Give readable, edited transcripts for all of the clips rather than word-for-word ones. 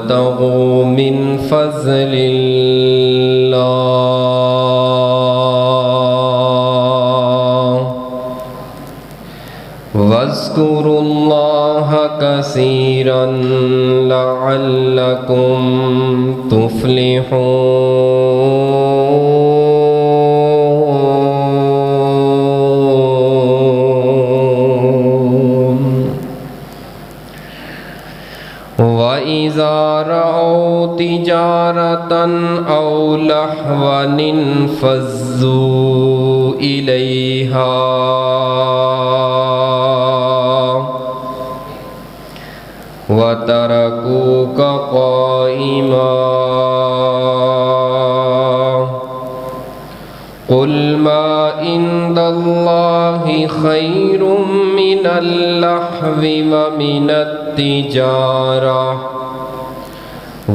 وابتغوا من فضل الله واذكروا الله كثيرا لعلكم تفلحون وَإِذَا رَأَوْا تِجَارَةً أَوْ لَهْوًا انفَضُّوا إِلَيْهَا وَتَرَكُوكَ قَائِمًا قُلْ مَا عِندَ اللَّهِ خَيْرٌ مِّنَ اللَّهْوِ وَمِنَ التِّجَارَةِ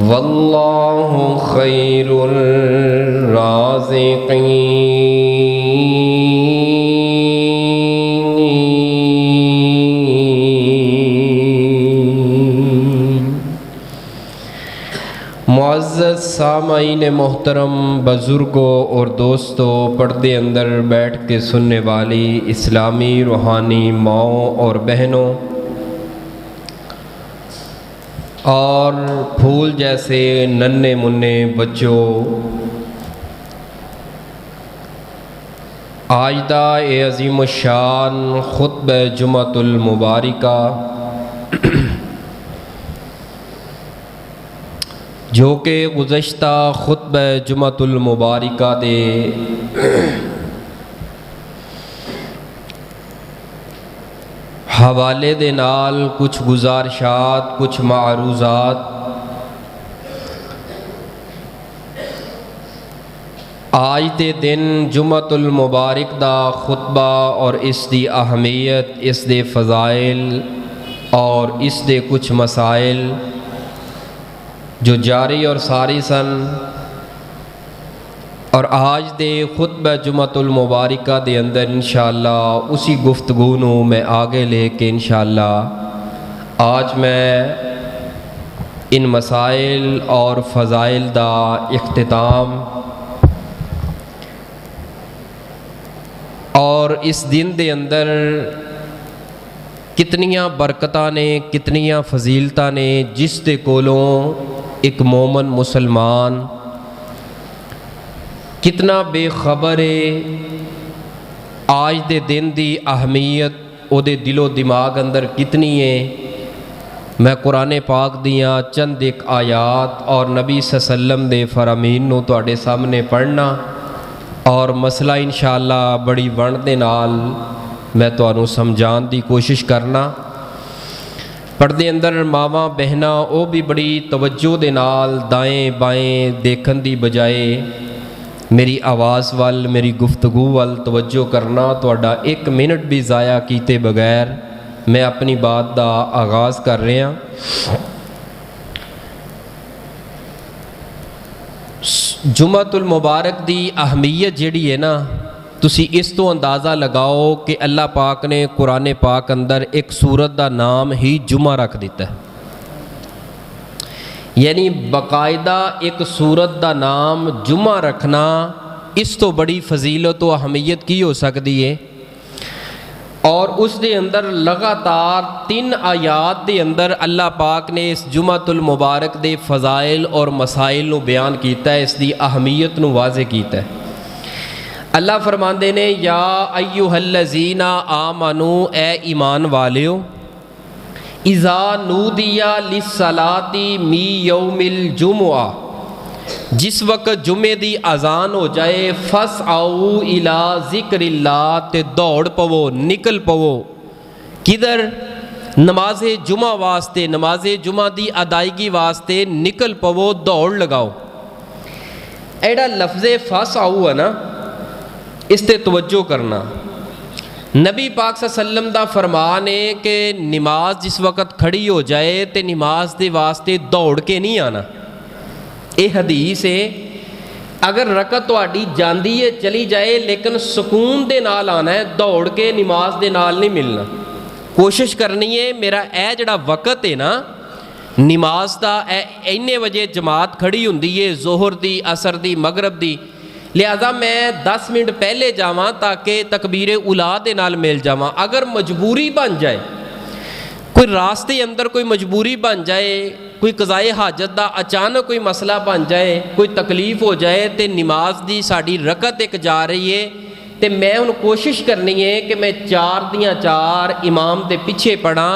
وَاللَّهُ خَيْرُ الرَّازِقِينَ۔ معزز سامعین محترم، بزرگوں اور دوستوں، پردے اندر بیٹھ کے سننے والی اسلامی روحانی ماؤں اور بہنوں، اور پھول جیسے ننھے منھے بچوں، آج دا عظیم الشان خطبہ جمعۃ المبارکہ جو کہ گزشتہ خطبہ جمعۃ المبارکہ دے حوالے دے نال کچھ گزارشات، کچھ معروضات آج دے دن جمعۃ المبارک دا خطبہ اور اس دی اہمیت، اس دے فضائل اور اس دے کچھ مسائل جو جاری اور ساری سن، اور آج دے خطبہ جمعۃ المبارکہ دے اندر انشاءاللہ اسی گفتگو نو میں آگے لے کے انشاءاللہ آج میں ان مسائل اور فضائل دا اختتام اور اس دن دے اندر کتنیاں برکتاں نے، کتنیاں فضیلتاں نے، جس دے کولوں ایک مومن مسلمان کتنا بے خبر ہے آج دے دن دی اہمیت او دے دل و دماغ اندر کتنی ہے۔ میں قرآن پاک دیاں چند ایک آیات اور نبی صلی اللہ علیہ وسلم دے فرامین نو تواڈے سامنے پڑھنا اور مسئلہ انشاءاللہ بڑی وڑ دے نال میں تانوں سمجھان دی کوشش کرنا۔ پردے اندر ماواں بہناں او بھی بڑی توجہ دے نال دائیں بائیں دیکھن دی بجائے میری آواز وال، میری گفتگو وال توجہ کرنا۔ تواڈا ایک منٹ بھی ضائع کیتے بغیر میں اپنی بات دا آغاز کر رہا۔ جمعۃ المبارک دی اہمیت جیڑی ہے نا، تسی اس تو اندازہ لگاؤ کہ اللہ پاک نے قرآن پاک اندر ایک سورت دا نام ہی جمعہ رکھ دیتا ہے، یعنی باقاعدہ ایک سورت دا نام جمعہ رکھنا، اس تو بڑی فضیلت و اہمیت کی ہو سکتی ہے۔ اور اس دے اندر لگاتار 3 آیات دے اندر اللہ پاک نے اس جمعۃ المبارک دے فضائل اور مسائل نو بیان کیتا ہے، اس دی اہمیت نو واضح کیتا ہے۔ اللہ فرماندے نے یا ایھا الذین آمنو، اے ایمان والیو، اذا نودی للصلاۃ من یوم الجمعہ، جس وقت جمعے دی اذان ہو جائے، فسعوا الی ذکر اللہ، تے دوڑ پوو، نکل پوو، کدھر؟ نماز جمعہ واسطے، نماز جمعہ دی ادائیگی واسطے نکل پوو، دوڑ لگاؤ۔ ایڑا لفظ فسعوا ہے نا، اس تے توجہ کرنا۔ نبی پاک صلی اللہ علیہ وسلم دا فرمان ہے کہ نماز جس وقت کھڑی ہو جائے تے نماز دے واسطے دوڑ کے نہیں آنا۔ یہ حدیث ہے، اگر رکعت تہاڈی جاندی ہے چلی جائے لیکن سکون دے نال آنا ہے، دوڑ کے نماز دے نال نہیں ملنا۔ کوشش کرنی ہے میرا اے جڑا وقت ہے نا، नमाज दा इन्ने बजे जमात खड़ी हुंदी है, जोहर दी, असर दी, मगरब दी, लिहाजा मैं 10 मिनट पहले जावां ताकि तकबीर उला दे नाल मिल जावां। अगर मजबूरी बन जाए, कोई रास्ते अंदर कोई मजबूरी बन जाए, कोई कज़ाए हाजत दा अचानक कोई मसला बन जाए, कोई तकलीफ हो जाए तो नमाज दी साड़ी रकत एक जा रही है, तो मैं हुण कोशिश करनी है कि मैं 4 दियां 4 इमाम दे पिछे पढ़ा।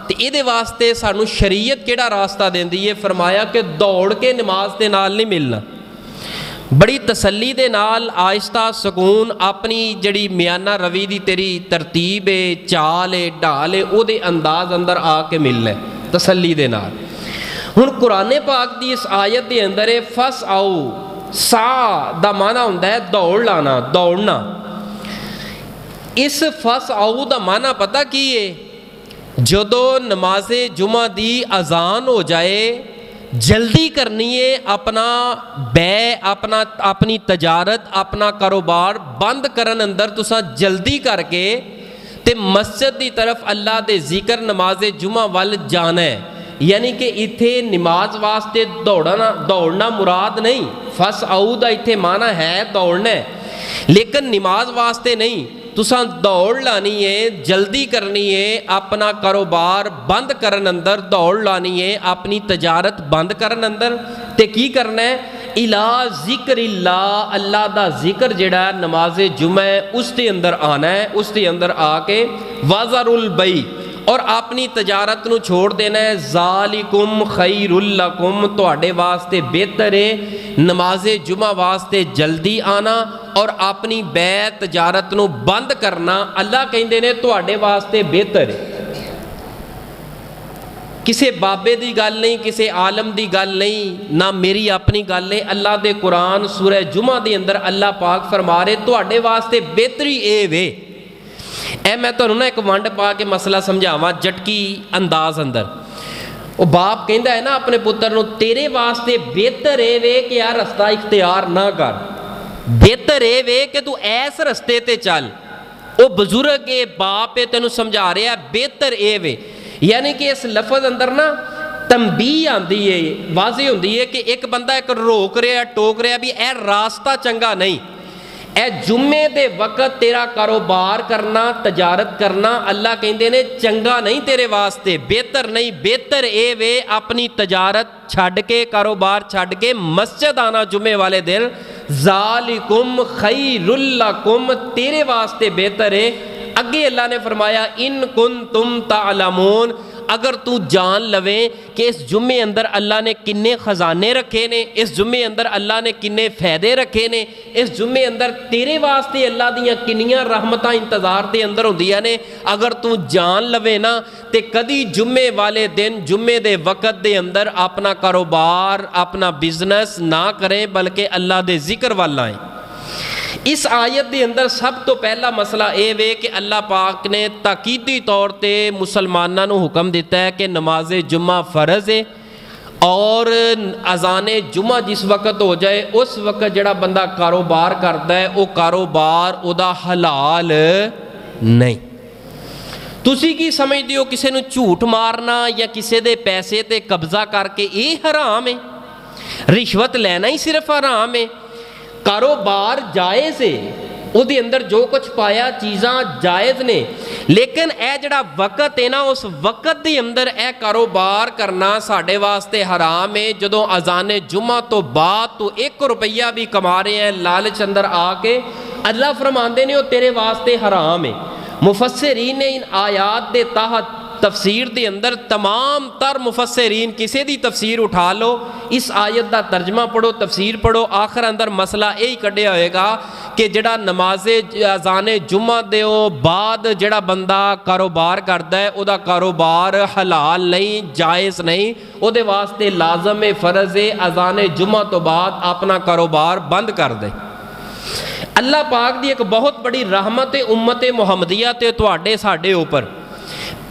तो ये वास्ते सानू शरीयत किहड़ा रास्ता देंदी है? फरमाया कि दौड़ के नमाज के नाल नहीं मिलना, बड़ी तसल्ली दे नाल आहिस्ता सकून अपनी जड़ी मियाना रवि दी तेरी तरतीब है, चाल है, ढाल है, उहदे अंदाज अंदर आके मिलना तसल्ली दे नाल। हुण कुरान पाक दी इस आयत दे अंदर है फस आओ, सा दा माना हुंदा है दौड़ लाना, दौड़ना। इस फस आओ दा माना पता की है? जदों नमाज़े जुमा दी अजान हो जाए, जल्दी करनी है अपना अपनी तजारत, अपना कारोबार बंद करन अंदर तुसां जल्दी करके ते मस्जिद की तरफ अल्लाह दे जिक्र नमाज़े जुमा वल जाना है। यानी कि इत्थे नमाज वास्ते दौड़ना मुराद नहीं, फस आऊ दा इत्थे माना है दौड़ना है, लेकिन नमाज वास्ते नहीं। तुसां दौड़ लानी है, जल्दी करनी है, अपना कारोबार बंद करन अंदर दौड़ लानी है, अपनी तजारत बंद करन अंदर। ते की करना है? इला जिक्रिल्लाह, अल्लाह दा जिक्र जिहड़ा नमाज़े जुमा है उसके अंदर आना है, उसके अंदर आके वज़रुल बई और अपनी तजारत नू छोड़ देना है। ज़ालिकुम खैरुल लकुम, तुहाडे वास्ते बेहतर है नमाज़े जुमा वास्ते जल्दी आना और अपनी बै तजारत नू बंद करना। अल्लाह कहंदे ने तुहाडे वास्ते बेहतर है। किसी बाबे की गल नहीं, किसी आलम की गल नहीं, ना मेरी अपनी गल है। अल्लाह दे कुरान सूरह जुमा के अंदर अल्लाह पाक फरमा रहे तुहाडे वास्ते बेहतरी ए वे। ऐ मैं तुहानू ना एक वंड पा के मसला समझावां झटकी अंदाज अंदर। वो बाप कहता है ना अपने पुत्र नू, तेरे वास्ते बेहतर ए वे कि यार रस्ता इख्तियार ना कर, बेहतर ए वे कि तू ऐस रस्ते ते चल। वो बजुर्ग है, बाप है, तेनू समझा रहा बेहतर ए वे। यानी कि इस लफज अंदर ना तंबी आती है, वाज़े होंदी है कि एक बंदा एक रोक रहा, टोक रहा भी ए रास्ता चंगा नहीं, ए जुम्मे दे वक्त तेरा कारोबार करना, तजारत करना अल्लाह कहते ने चंगा नहीं तेरे वास्ते, बेहतर नहीं। बेहतर ए वे अपनी तजारत छड़ के, कारोबार छड़ के मस्जिद आना जुम्मे वाले दिन। ज़ालिकुम खैरुल लकुम, तेरे वास्ते बेहतर है। अगे अल्लाह ने फरमाया इन कुंतुम तालमून, अगर तू जान लवे कि इस जुम्मे अंदर अल्लाह ने किन्ने खजाने रखे ने, इस जुम्मे अंदर अल्लाह ने किन्ने फायदे रखे ने, इस जुम्मे अंदर तेरे वास्ते अल्लाह दियां किन्नियां रहमतां इंतजार के अंदर होंदियां ने, अगर तू जान लवे ना तो कदी जुम्मे वाले दिन, जुम्मे दे वक़्त दे अंदर अपना कारोबार, अपना बिजनेस ना करें, बल्कि अल्लाह दे जिक्र वाल आए। इस आयत के अंदर सब तो पहला मसला ये वे कि अल्लाह पाक ने ताकीदी तौर पर मुसलमानों को हुक्म दिता है कि नमाज जुम्मा फ़र्ज़ है और अजाने जुम्मा जिस वक्त हो जाए उस वक्त जड़ा बंदा कारोबार करता है वो कारोबार उदा हलाल नहीं। तुसी की समझते हो किसी को झूठ मारना या किसी के पैसे ते कब्जा करके ये हराम है? रिश्वत लेना ही सिर्फ हराम है? कारोबार जायज़ है, उसके अंदर जो कुछ पाया चीज़ां जायज़ ने, लेकिन यह जड़ा वक़्त है ना उस वक़्त के अंदर यह कारोबार करना साढ़े वास्ते हराम है। जदों अजाने जुम्मा तो बाद तो 1 रुपया भी कमा रहे हैं लालच अंदर आके, अल्लाह फरमाते ने वो तेरे वास्ते हराम है। मुफस्सिरीन ने इन आयात के तहत तफसीर के अंदर तमाम तर मुफस्सिरीन किसी की तफसीर उठा लो, इस आयत का तर्जमा पढ़ो, तफसीर पढ़ो, आखिर अंदर मसला यही कढ़िया होएगा कि जड़ा नमाजे अजाने जुम्मा दे बाद जड़ा बंदा कारोबार करता है उसका कारोबार हलाल नहीं, जायज़ नहीं, उसदे वास्ते लाजम है, फ़र्ज़ है अजाने जुम्मा तो बाद अपना कारोबार बंद कर दे। अल्लाह पाक की एक बहुत बड़ी रहमत है उम्मत मुहम्मदिया ते तुहाडे साडे उपर।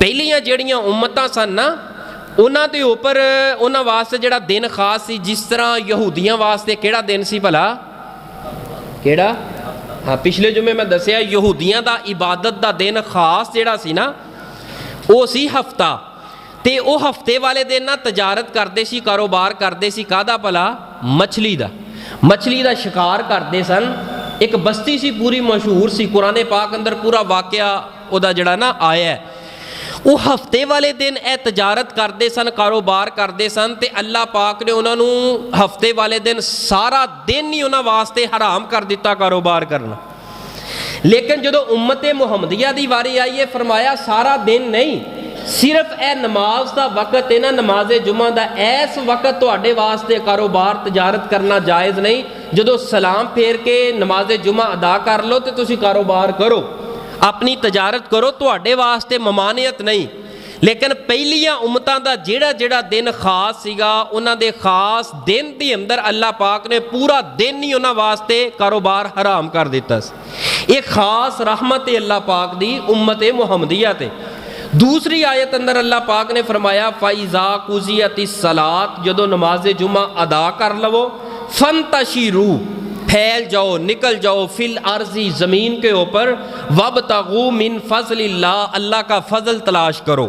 पहलियां जड़ियां उम्मतां सन ना उन्हां दे उपर उन्हां वास्ते जड़ा दिन खास सी, जिस तरह यहूदियां वास्ते केड़ा दिन सी भला? केड़ा? हाँ, पिछले जुमे मैं दसिया यहूदियां दा इबादत दा दिन खास जड़ा सी ना वो सी हफ्ता। ਤੇ ਉਹ ਹਫਤੇ ਵਾਲੇ ਦਿਨ ਨਾ ਤਜਾਰਤ ਕਰਦੇ ਸੀ, ਕਾਰੋਬਾਰ ਕਰਦੇ ਸੀ, ਕਾਹਦਾ ਭਲਾ? ਮਛਲੀ ਦਾ ਸ਼ਿਕਾਰ ਕਰਦੇ ਸਨ। ਇੱਕ ਬਸਤੀ ਸੀ ਪੂਰੀ ਮਸ਼ਹੂਰ ਸੀ, ਕੁਰਾਨ ਪਾਕ ਅੰਦਰ ਪੂਰਾ ਵਾਕਿਆ ਉਹਦਾ ਜਿਹੜਾ ਨਾ ਆਇਆ। ਉਹ ਹਫਤੇ ਵਾਲੇ ਦਿਨ ਇਹ ਤਜਾਰਤ ਕਰਦੇ ਸਨ, ਕਾਰੋਬਾਰ ਕਰਦੇ ਸਨ, ਤੇ ਅੱਲਾਹ ਪਾਕ ਨੇ ਉਹਨਾਂ ਨੂੰ ਹਫਤੇ ਵਾਲੇ ਦਿਨ ਸਾਰਾ ਦਿਨ ਹੀ ਉਹਨਾਂ ਵਾਸਤੇ ਹਰਾਮ ਕਰ ਦਿੱਤਾ ਕਾਰੋਬਾਰ ਕਰਨਾ। ਲੇਕਿਨ ਜਦੋਂ ਉਮਤ ਮੁਹੰਮਦੀਆ ਦੀ ਵਾਰੀ ਆਈ ਹੈ, ਫਰਮਾਇਆ ਸਾਰਾ ਦਿਨ ਨਹੀਂ, ਸਿਰਫ ਇਹ ਨਮਾਜ਼ ਦਾ ਵਕਤ ਹੈ ਨਾ, ਨਮਾਜ਼ ਜੁਮਾ ਦਾ, ਇਸ ਵਕਤ ਤੁਹਾਡੇ ਵਾਸਤੇ ਕਾਰੋਬਾਰ ਤਜਾਰਤ ਕਰਨਾ ਜਾਇਜ਼ ਨਹੀਂ। ਜਦੋਂ ਸਲਾਮ ਫੇਰ ਕੇ ਨਮਾਜ਼ ਜੁਮਾ ਅਦਾ ਕਰ ਲਓ ਤੇ ਤੁਸੀਂ ਕਾਰੋਬਾਰ ਕਰੋ, ਆਪਣੀ ਤਜਾਰਤ ਕਰੋ, ਤੁਹਾਡੇ ਵਾਸਤੇ ਮਮਾਨੀਅਤ ਨਹੀਂ। ਲੇਕਿਨ ਪਹਿਲੀਆਂ ਉਮਤਾਂ ਦਾ ਜਿਹੜਾ ਦਿਨ ਖਾਸ ਸੀਗਾ, ਉਹਨਾਂ ਦੇ ਖਾਸ ਦਿਨ ਦੇ ਅੰਦਰ ਅੱਲਾਹ ਪਾਕ ਨੇ ਪੂਰਾ ਦਿਨ ਹੀ ਉਹਨਾਂ ਵਾਸਤੇ ਕਾਰੋਬਾਰ ਹਰਾਮ ਕਰ ਦਿੱਤਾ ਸੀ। ਇਹ ਖਾਸ ਰਹਿਮਤ ਹੈ ਅੱਲਾਹ ਪਾਕ ਦੀ ਉਮਤ ਮੁਹੰਮਦੀਆ ਤੇ। दूसरी आयत अंदर अल्लाह पाक ने फरमाया फ़ाइज़ा कुज़ियतिस सलात, जदों नमाज जुमा अदा कर लवो, फ़ंतशिरू, फैल जाओ, निकल जाओ, फिल अर्ज़ी, ज़मीन के ऊपर, वब्तगू मिन फ़ज़लिल्लाह, अल्लाह का फ़ज़ल तलाश करो।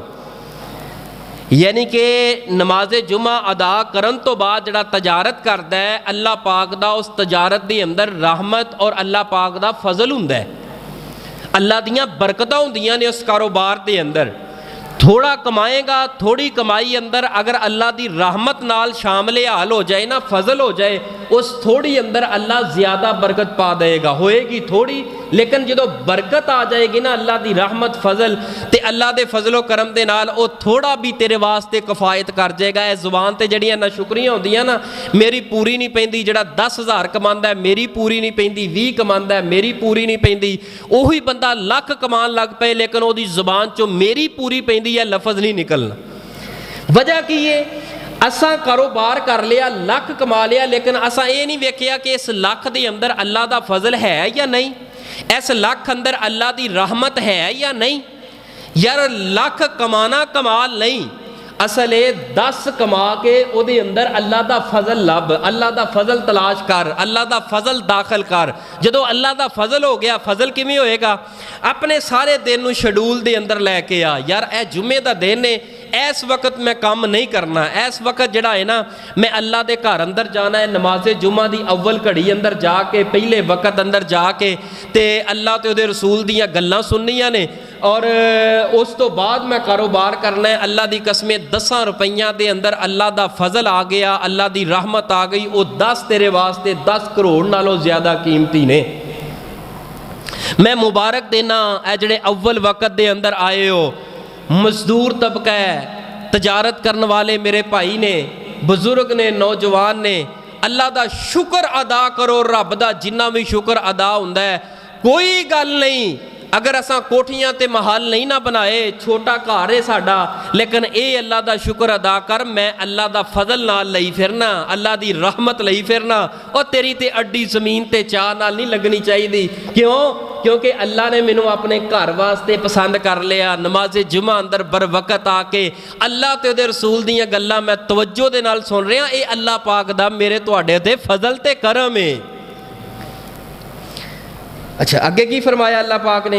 यानी कि नमाज जुमा अदा करन तो बाद जिहड़ा तजारत करदा है, अल्लाह पाक दा उस तजारत दे अंदर रहमत और अल्लाह पाक दा फ़ज़ल हुंदा है, अल्लाह दियां बरकतां हुंदियां ने उस कारोबार के अंदर। थोड़ा कमाएगा, थोड़ी कमाई अंदर अगर अल्लाह की रहमत नाल शामिल हाल हो जाए ना, फजल हो जाए, उस थोड़ी अंदर अल्लाह ज़्यादा बरकत पा देगा। होएगी थोड़ी, लेकिन जो बरकत आ जाएगी ना, अल्लाह की रहमत फजल ते अल्लाह के फजलो करम के नाल वो थोड़ा भी तेरे वास्ते कफायत कर जाएगा। इस जुबान ते जड़ियाँ नाशुक्रियां होंदियां ना, मेरी पूरी नहीं पैंदी, जिहड़ा 10,000 कमांदा है मेरी पूरी नहीं पैंदी, 20 कमांदा है मेरी पूरी नहीं पैंदी, उही बंदा लख कमान लग पे लेकिन वो जुबान चो मेरी पूरी पैंदी या लफज नहीं निकलना। वजह की है, असा कारोबार कर लिया, लख कमा लिया, लेकिन असा ये नहीं वेखिया कि इस लख के अंदर अल्लाह का फजल है या नहीं, इस लख अंदर अल्लाह की रहमत है या नहीं। यार लख कमाना कमाल नहीं, असल 10 कमा के उहदे अंदर अल्लाह का फजल लभ, अल्लाह का फजल तलाश कर, अल्लाह का फजल दाखिल कर। जदों अल्लाह का फजल हो गया, फजल किवें होएगा? अपने सारे दिन नूं शेड्यूल दे अंदर लैके आ, यार ए जुम्मे दा दिन है, इस वक्त मैं काम नहीं करना, इस वक्त जिहड़ा है ना मैं अल्लाह के घर अंदर जाना है, नमाज जुमा की अव्वल घड़ी अंदर जाके पहले वक्त अंदर जाके ते अल्लाह ते उहदे रसूल दीयां गल्लां सुननियां ने, और उस तो बाद मैं कारोबार करना है। अल्लाह की कसमें 10 रुपइयां दे अंदर अल्लाह का फजल आ गया, अल्लाह की रहमत आ गई, वो 10 तेरे वास्ते 10 करोड़ नालों ज़्यादा कीमती ने। मैं मुबारक देना ए जिहड़े अव्वल वक्त दे अंदर आए हो, मजदूर तबका है, तजारत करने वाले मेरे भाई ने, बुजुर्ग ने, नौजवान ने, अल्लाह का शुक्र अदा करो। रब का जिन्ना भी शुक्र अदा हुंदा है, कोई गल नहीं अगर असा कोठियां ते महल नहीं ना बनाए, छोटा घर है साडा, लेकिन ये अल्लाह का शुक्र अदा कर, मैं अल्लाह का फजल नाल लई फिरना, अल्लाह की रहमत लई फिरना, और तेरी ते अड्डी जमीन ते चाह नाल नहीं लगनी चाहिए। क्यों? क्योंकि अल्लाह ने मैनू अपने घर वास्ते पसंद कर लिया। नमाज जुमा अंदर बर वक्त आके अल्लाह ते उहदे रसूल दीयां गल्लां मैं तवज्जो दे नाल सुन रहा, ये अल्लाह पाक दा मेरे तुहाडे ते फजल ते करम है। अच्छा अगे की फरमाया अल्लाह पाक ने,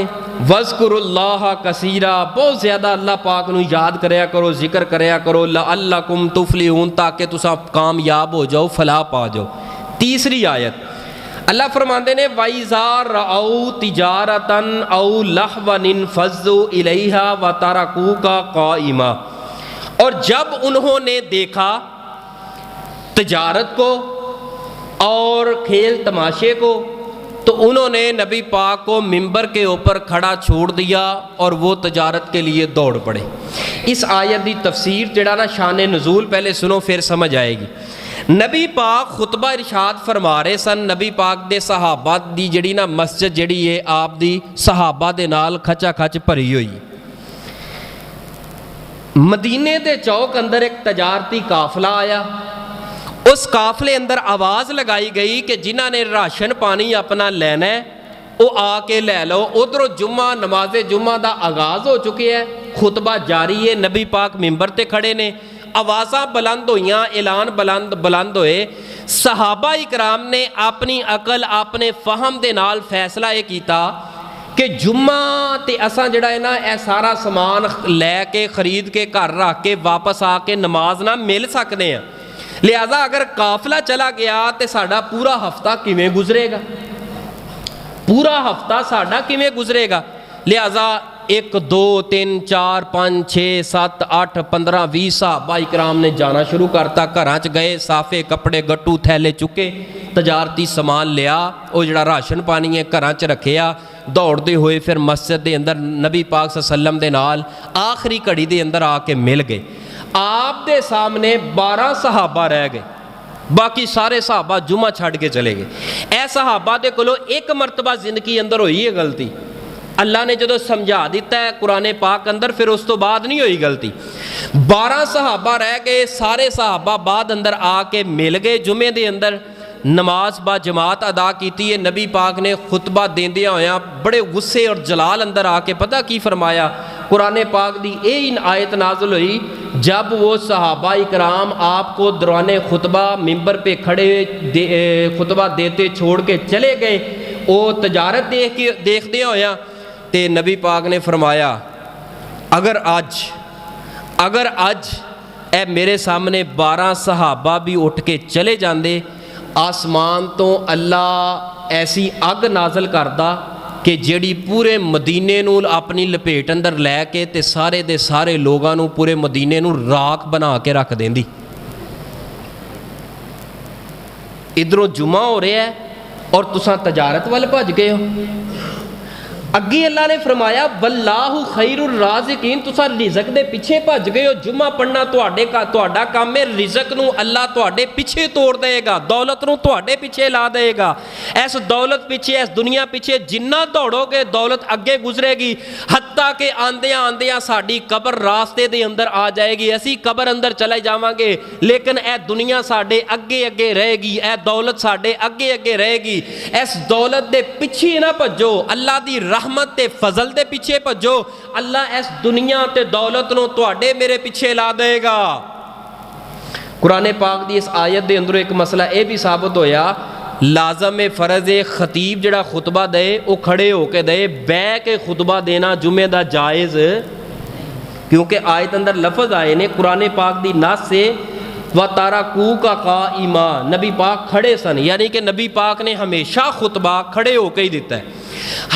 वज़कुरुल्लाह कसीरा, बहुत ज़्यादा अल्लाह पाक नू याद करया करो, जिक्र करया करो, लअल्लकुम तुफलिहून, ताकि तुसा कामयाब हो जाओ, फलाह पा जाओ। तीसरी आयत अल्लाह फरमाते ने, वइज़ा रअऊ तिजारतन औ लहवन इन्फज़्ज़ू इलैहा व तरकूका क़ाइमा, और जब उन्होंने देखा तिजारत को और खेल तमाशे को, तो उन्होंने नबी पाक को मिंबर के ऊपर खड़ा छोड़ दिया और वो तजारत के लिए दौड़ पड़े। इस आयत की तफसीर जिहड़ा ना शान नज़ूल पहले सुनो फिर समझ आएगी। नबी पाक खुतबा इरशाद फरमा रहे सन, नबी पाक दे सहाबा दी जिहड़ी ना मस्जिद जिहड़ी है आप दी सहाबा दे नाल खचा खच भरी हुई। मदीने दे चौक अंदर एक तजारती काफिला आया, उस काफले अंदर आवाज़ लगाई गई कि जिन्हों ने राशन पानी अपना लेना है वो आके ले लो। उधरों जुम्मा नमाज जुम्मा का आगाज़ हो चुके है, खुतबा जारी है, नबी पाक मिंबर ते खड़े ने, आवाज़ां बुलंद होइयां, ऐलान बुलंद होए। सहाबा इकराम ने अपनी अकल अपने फहम दे नाल फैसला ये कीता کہ جمعہ تے اساں جڑا ہے نا اے سارا سامان لے کے خرید کے گھر رکھ کے واپس آ کے نماز نہ مل سکتے ہیں، لہذا اگر قافلہ چلا گیا تے ساڈا پورا ہفتہ کیویں گزرے گا، پورا ہفتہ ساڈا کیویں گزرے گا؟ لہذا 1 2 3 4 5 6 7 8 15 20 صحابہ اکرام نے جانا شروع کرتا، گھراں چ گئے، صافے کپڑے گٹو تھیلے چکے، تجارتی سامان لیا، وہ جڑا راشن پانی ہے گھراں چ رکھیا، دوڑتے ہوئے پھر مسجد دے اندر نبی پاک صلی اللہ علیہ وسلم دے نال آخری گھڑی دے اندر آ کے مل گئے۔ آپ دے سامنے 12 صحابہ رہ گئے، باقی سارے صحابہ جمعہ چھڑ کے چلے گئے۔ اے صحابہ دے کولوں ایک مرتبہ زندگی اندر ہوئی ہے غلطی، اللہ نے جدو سمجھا دیتا ہے قرآن پاک اندر، پھر اس تو بعد نہیں ہوئی غلطی۔ 12 صحابہ رہ گئے، سارے صحابہ بعد اندر آ کے مل گئے، جمعے دے اندر نماز با جماعت ادا کیتی ہے۔ نبی پاک نے خطبہ دیندیاں ہویا بڑے غصے اور جلال اندر آ کے پتہ کی فرمایا؟ قرآن پاک دی این آیت نازل ہوئی، جب وہ صحابہ اکرام آپ کو دوران خطبہ ممبر پہ کھڑے خطبہ دیتے چھوڑ کے چلے گئے، وہ تجارت دیکھتے ہویا، تے نبی پاک نے فرمایا اگر اج اے میرے سامنے 12 صحابہ بھی اٹھ کے چلے جاندے، آسمان تو اللہ ایسی اگ نازل کردا کہ جیڑی پورے مدینے نو اپنی لپیٹ اندر لے کے تے سارے دے سارے لوگاں نو پورے مدینے نو راکھ بنا کے رکھ دیندی۔ ادھروں جمعہ ہو رہا ہے اور تساں تجارت وال بھج گئے ہو۔ اگی اللہ نے فرمایا واللہ خیر الرازقین، تساں رزق دے پیچھے بھج گئے ہو۔ جمعہ پڑھنا تہاڈا کام ہے، رزق نو اللہ تہاڈے پیچھے توڑ دے گا، دولت نو تہاڈے پیچھے لا دے گا۔ اس دولت پیچھے، اس دنیا پیچھے جنہ دوڑو گے دولت اگے گزرے گی، حتیٰ کہ آندیاں ساڈی قبر راستے دے اندر آ جائے گی، اسی قبر اندر چلے جاواں گے، لیکن اے دنیا ساڈے اگے رہے گی، اے دولت ساڈے اگے رہے گی۔ اس دولت دے پیچھے نہ بھجو، اللہ دی رحمت تے فضل دے پیچھے بھجو، اللہ اس دنیا تے دولت نو تواڈے میرے پیچھے لا دے گا۔ قرآن پاک دی اس آیت دے اندر ایک مسئلہ اے بھی ثابت ہویا، لازم فرض خطیب جڑا خطبہ دے وہ کھڑے ہو کے دے، بہ کے خطبہ دینا جمعے دا جائز، کیونکہ آیت اندر لفظ آئے نے قرآن پاک دی نص سے وَتَرَكُوكَ قَائِمًا، نبی پاک کھڑے سن، یعنی کہ نبی پاک نے ہمیشہ خطبہ کھڑے ہو کے ہی دیتا ہے۔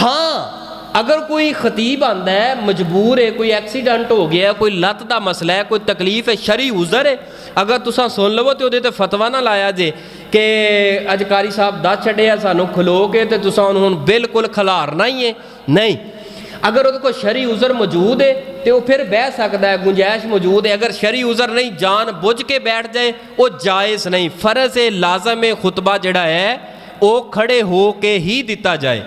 ہاں اگر کوئی خطیب آندا ہے مجبور ہے، کوئی ایکسیڈنٹ ہو گیا ہے، کوئی لت دا مسئلہ ہے، کوئی تکلیف ہے، شرعی عذر ہے، اگر تساں سن لو تے اودے تے فتویٰ نہ لایا جے کہ اج قاری صاحب دس چھڈیا سانوں کھلو کے تے تساں انہوں بالکل کھلارنا ہی ہے، نہیں۔ اگر وہ کوئی شرعی عذر موجود ہے تو وہ پھر بہ سکتا ہے، گنجائش موجود ہے۔ اگر شرعی عذر نہیں، جان بوجھ کے بیٹھ جائے، وہ جائز نہیں۔ فرض لازم خطبہ جڑا ہے وہ کھڑے ہو کے ہی دیتا جائے۔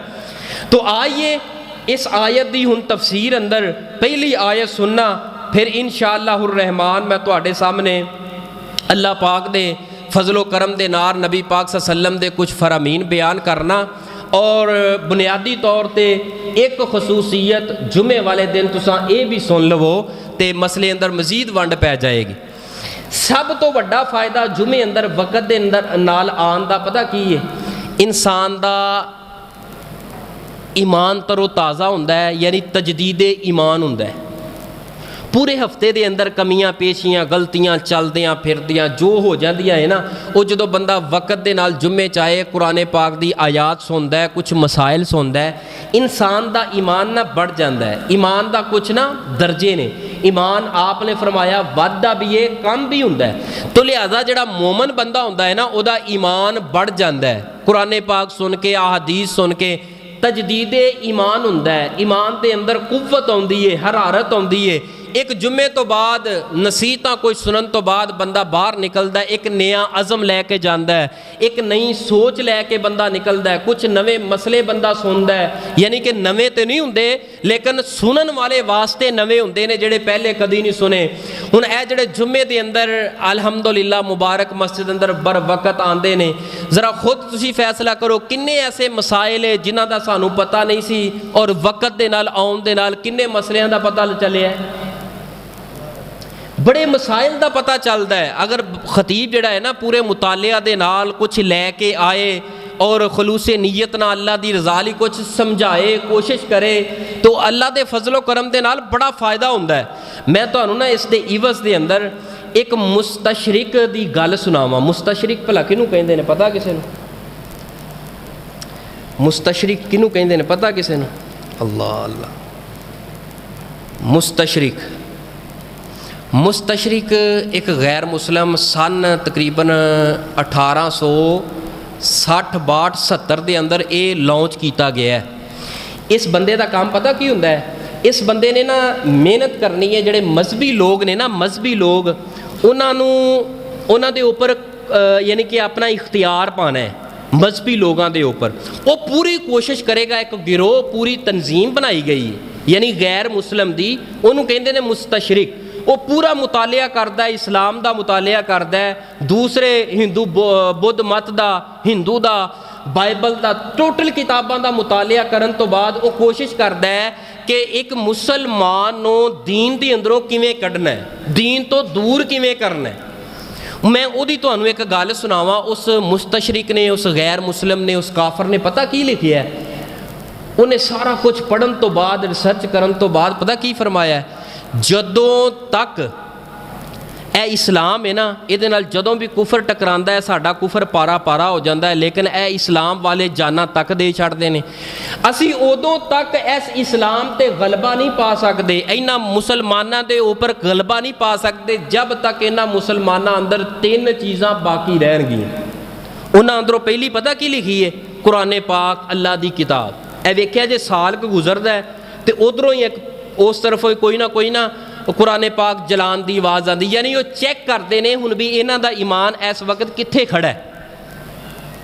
تو آئیے اس آیت دی ہن تفسیر اندر پہلی آیت سننا، پھر انشاءاللہ الرحمن میں تواڈے سامنے اللہ پاک دے فضل و کرم دے نار نبی پاک صلی اللہ علیہ وسلم دے کچھ فرامین بیان کرنا، اور بنیادی طور تے ایک خصوصیت جمعے والے دن تساں اے بھی سن لو تے مسئلے اندر مزید ونڈ پہ جائے گی۔ سب تو بڑا فائدہ جمعے اندر وقت دے اندر نال آن دا پتہ کی ہے؟ انسان دا ایمان تر و تازہ ہوندا ہے، یعنی تجدید ایمان ہوندا ہے۔ پورے ہفتے دے اندر کمیاں پیشیاں غلطیاں چلدیاں پھردیاں جو ہو جاندیاں ہے نا، وہ جدو بندہ وقت دے نال جمعے چاہے قرآن پاک دی آیات سندا ہے، کچھ مسائل سندا ہے، انسان دا ایمان نہ بڑھ جاندا ہے۔ ایمان دا کچھ نا درجے نے، ایمان آپ نے فرمایا وعدہ بھی ہے کم بھی ہوندا ہے، تو لہذا جڑا مومن بندہ ہوندا ہے نا او دا ایمان بڑھ جاندا ہے۔ قرآن پاک سن کے، احادیث سن کے تجدید ایمان ہوندا ہے، ایمان دے اندر قوت ہوندی ہے، حرارت ہوندی ہے۔ ایک جمعے تو بعد نصیحتاں کوئی سنن تو بعد بندہ باہر نکلدا ہے، ایک نیا عزم لے کے جاندا ہے، ایک نئی سوچ لے کے بندہ نکلدا ہے، کچھ نوے مسئلے بندہ سندا ہے، یعنی کہ نوے تے نہیں ہوندے لیکن سنن والے واسطے نوے ہوندے نے جڑے پہلے کدی نہیں سنے۔ ہن اے جڑے جمعے دے اندر الحمدللہ مبارک مسجد اندر بر وقت آندے نے، ذرا خود تسی فیصلہ کرو کنے ایسے مسائل ہے جنہاں دا سانوں پتہ نہیں سی اور وقت دے نال آਉਣ دے نال کنے مسئلیاں دا پتہ چلیا ہے۔ بڑے مسائل دا پتہ چلدا ہے۔ اگر خطیب جڑا ہے نا پورے مطالعہ دے نال کچھ لے کے آئے، اور خلوص نیت نہ اللہ دی رضا لئی کچھ سمجھائے کوشش کرے تو اللہ دے فضل و کرم دے نال بڑا فائدہ ہوندا ہے۔ میں تانوں نا اس دے عوض دے اندر ایک مستشرق دی گل سناواں۔ مستشرق بھلا کینوں کہندے نے پتہ کسے نوں؟ مستشرق کینوں کہندے نے پتہ کسے نوں؟ اللہ اللہ، مستشرق ایک غیر مسلم سن تقریباً 1860-62-70 دے اندر یہ لانچ کیتا گیا ہے۔ اس بندے دا کام پتہ کی ہوندا ہے؟ اس بندے نے نا محنت کرنی ہے، جڑے مذہبی لوگ نے نا، مذہبی لوگ انہاں دے اوپر یعنی کہ اپنا اختیار پانا ہے مذہبی لوگاں دے اوپر۔ وہ پوری کوشش کرے گا، ایک گروہ پوری تنظیم بنائی گئی ہے یعنی غیر مسلم دی، انہوں کہندے نے مستشرق۔ وہ پورا مطالعہ کردا ہے، اسلام دا مطالعہ کردا ہے، دوسرے ہندو بدھ مت دا، ہندو دا، بائبل دا، ٹوٹل کتاباں دا مطالعہ کرن تو بعد وہ کوشش کردا ہے کہ ایک مسلمان نو دین دی اندروں کیویں کڈنا ہے، دین تو دور کیویں کرنا ہے۔ میں اودی تانوں ایک گل سناواں، اس مستشرق نے، اس غیر مسلم نے، اس کافر نے پتہ کی لکھیا ہے؟ انہیں سارا کچھ پڑھن تو بعد، ریسرچ کرن تو بعد پتہ کی فرمایا ہے؟ جدوں تک اے اسلام ہے نا، یہ جدوں بھی کفر ٹکراندا ہے ساڈا کفر پارا پارا ہو جاتا ہے، لیکن اے اسلام والے جانا تک دے چھڑدے نے۔ اسی ادوں تک اس اسلام تے غلبہ نہیں پا سکتے، انہاں مسلماناں دے اوپر غلبہ نہیں پا سکتے جب تک انہاں مسلماناں اندر 3 چیزاں باقی رہن گیاں۔ انہاں اندروں پہلی پتہ کی لکھی ہے؟ قرآن پاک، اللہ دی کتاب۔ اے ویکھیا جے سال کو گزردا ہے تے ادھروں ہی ایک اس طرف کوئی نہ قرآن پاک جلان دی آواز آندی، یعنی وہ چیک کرتے ہیں ہن بھی انہاں دا ایمان اس وقت کتھے کھڑا ہے،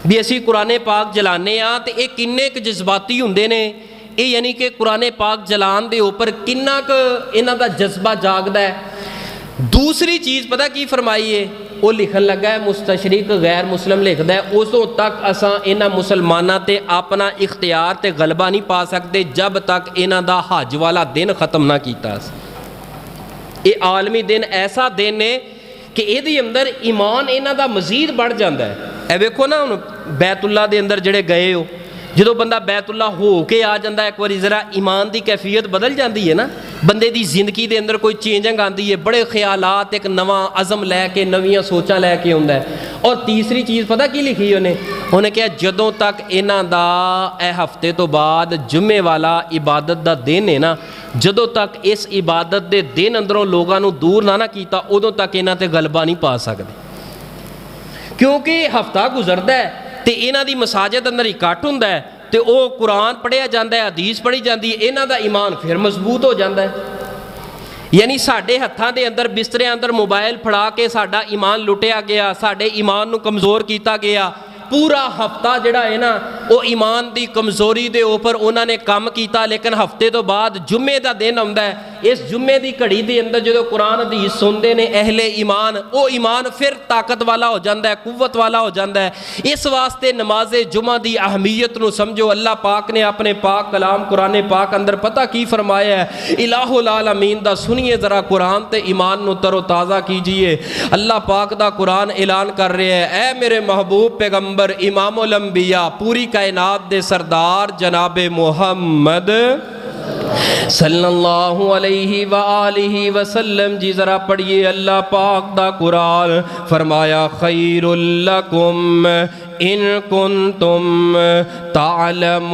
بھی اسی قرآن پاک جلانے ہاں تے یہ کنے ک جذباتی ہوندے نے، یہ یعنی کہ قرآن پاک جلان دے اوپر کنا ک انہاں دا جذبہ جاگدا ہے۔ دوسری چیز پتہ کی فرمائی ہے؟ وہ لکھن لگا ہے، مستشرق غیر مسلم لکھدا ہے، اسوں تک اساں انہاں مسلماناں تے اپنا اختیار تے غلبہ نہیں پا سکتے جب تک انہاں دا حج والا دن ختم نہ کیتا۔ یہ عالمی دن ایسا دن ہے کہ یہ اندر ایمان انہاں دا مزید بڑھ جاتا ہے۔ اے ویکھو نا بیت اللہ دے اندر جڑے گئے ہو، جدو بندہ بیت اللہ ہو کے آ جاتا ہے ایک باری ذرا ایمان دی کیفیت بدل جاتی ہے نا، بندے دی زندگی دے اندر کوئی چینجنگ آتی ہے، بڑے خیالات، ایک نواں عزم لے کے، نویاں سوچاں لے کے آتا ہے۔ اور تیسری چیز پتہ کی لکھی انہیں کہا جدوں تک انہاں دا اے ہفتے تو بعد جمعے والا عبادت دا دن ہے نا، جدوں تک اس عبادت دے دن اندروں لوگاں نو دور نہ کیتا ادوں تک انہاں تے غلبہ نہیں پا سکتے، کیونکہ ہفتہ گزردا ہے تے انہاں دی مساجد اندر اکٹھ ہوندا ہے تے او قرآن پڑھیا جاندا ہے، حدیث پڑھی جاندی ہے، انہاں دا ایمان پھر مضبوط ہو جاندا ہے۔ یعنی ساڈے ہتھاں دے اندر بسترے اندر موبائل پھڑا کے ساڈا ایمان لٹیا گیا، ساڈے ایمان نو کمزور کیتا گیا۔ پورا ہفتہ جڑا ہے نا وہ ایمان دی کمزوری دے اوپر انہوں نے کام کیتا، لیکن ہفتے تو بعد جمعے دا دن آندا ہے، اس جمعے دی گھڑی دے اندر جدو قرآن حدیث سنتے نے اہل ایمان، وہ ایمان پھر طاقت والا ہو جاتا ہے، قوت والا ہو جاتا ہے۔ اس واسطے نماز جمعہ دی اہمیت نو سمجھو۔ اللہ پاک نے اپنے پاک کلام قرآن پاک اندر پتہ کی فرمایا ہے؟ الہ العالمین دا سنیے ذرا قرآن تے ایمان نو تر و تازہ کیجئے۔ اللہ پاک دا قرآن اعلان کر رہے ہیں، اے میرے محبوب پیغمبر امام الانبیاء پوری کائنات دے سردار جناب محمد صلی اللہ علیہ وآلہ وسلم جی ذرا پڑھیے اللہ پاک دا قرآن۔ فرمایا خیر لکم ان کنتم تعلمون۔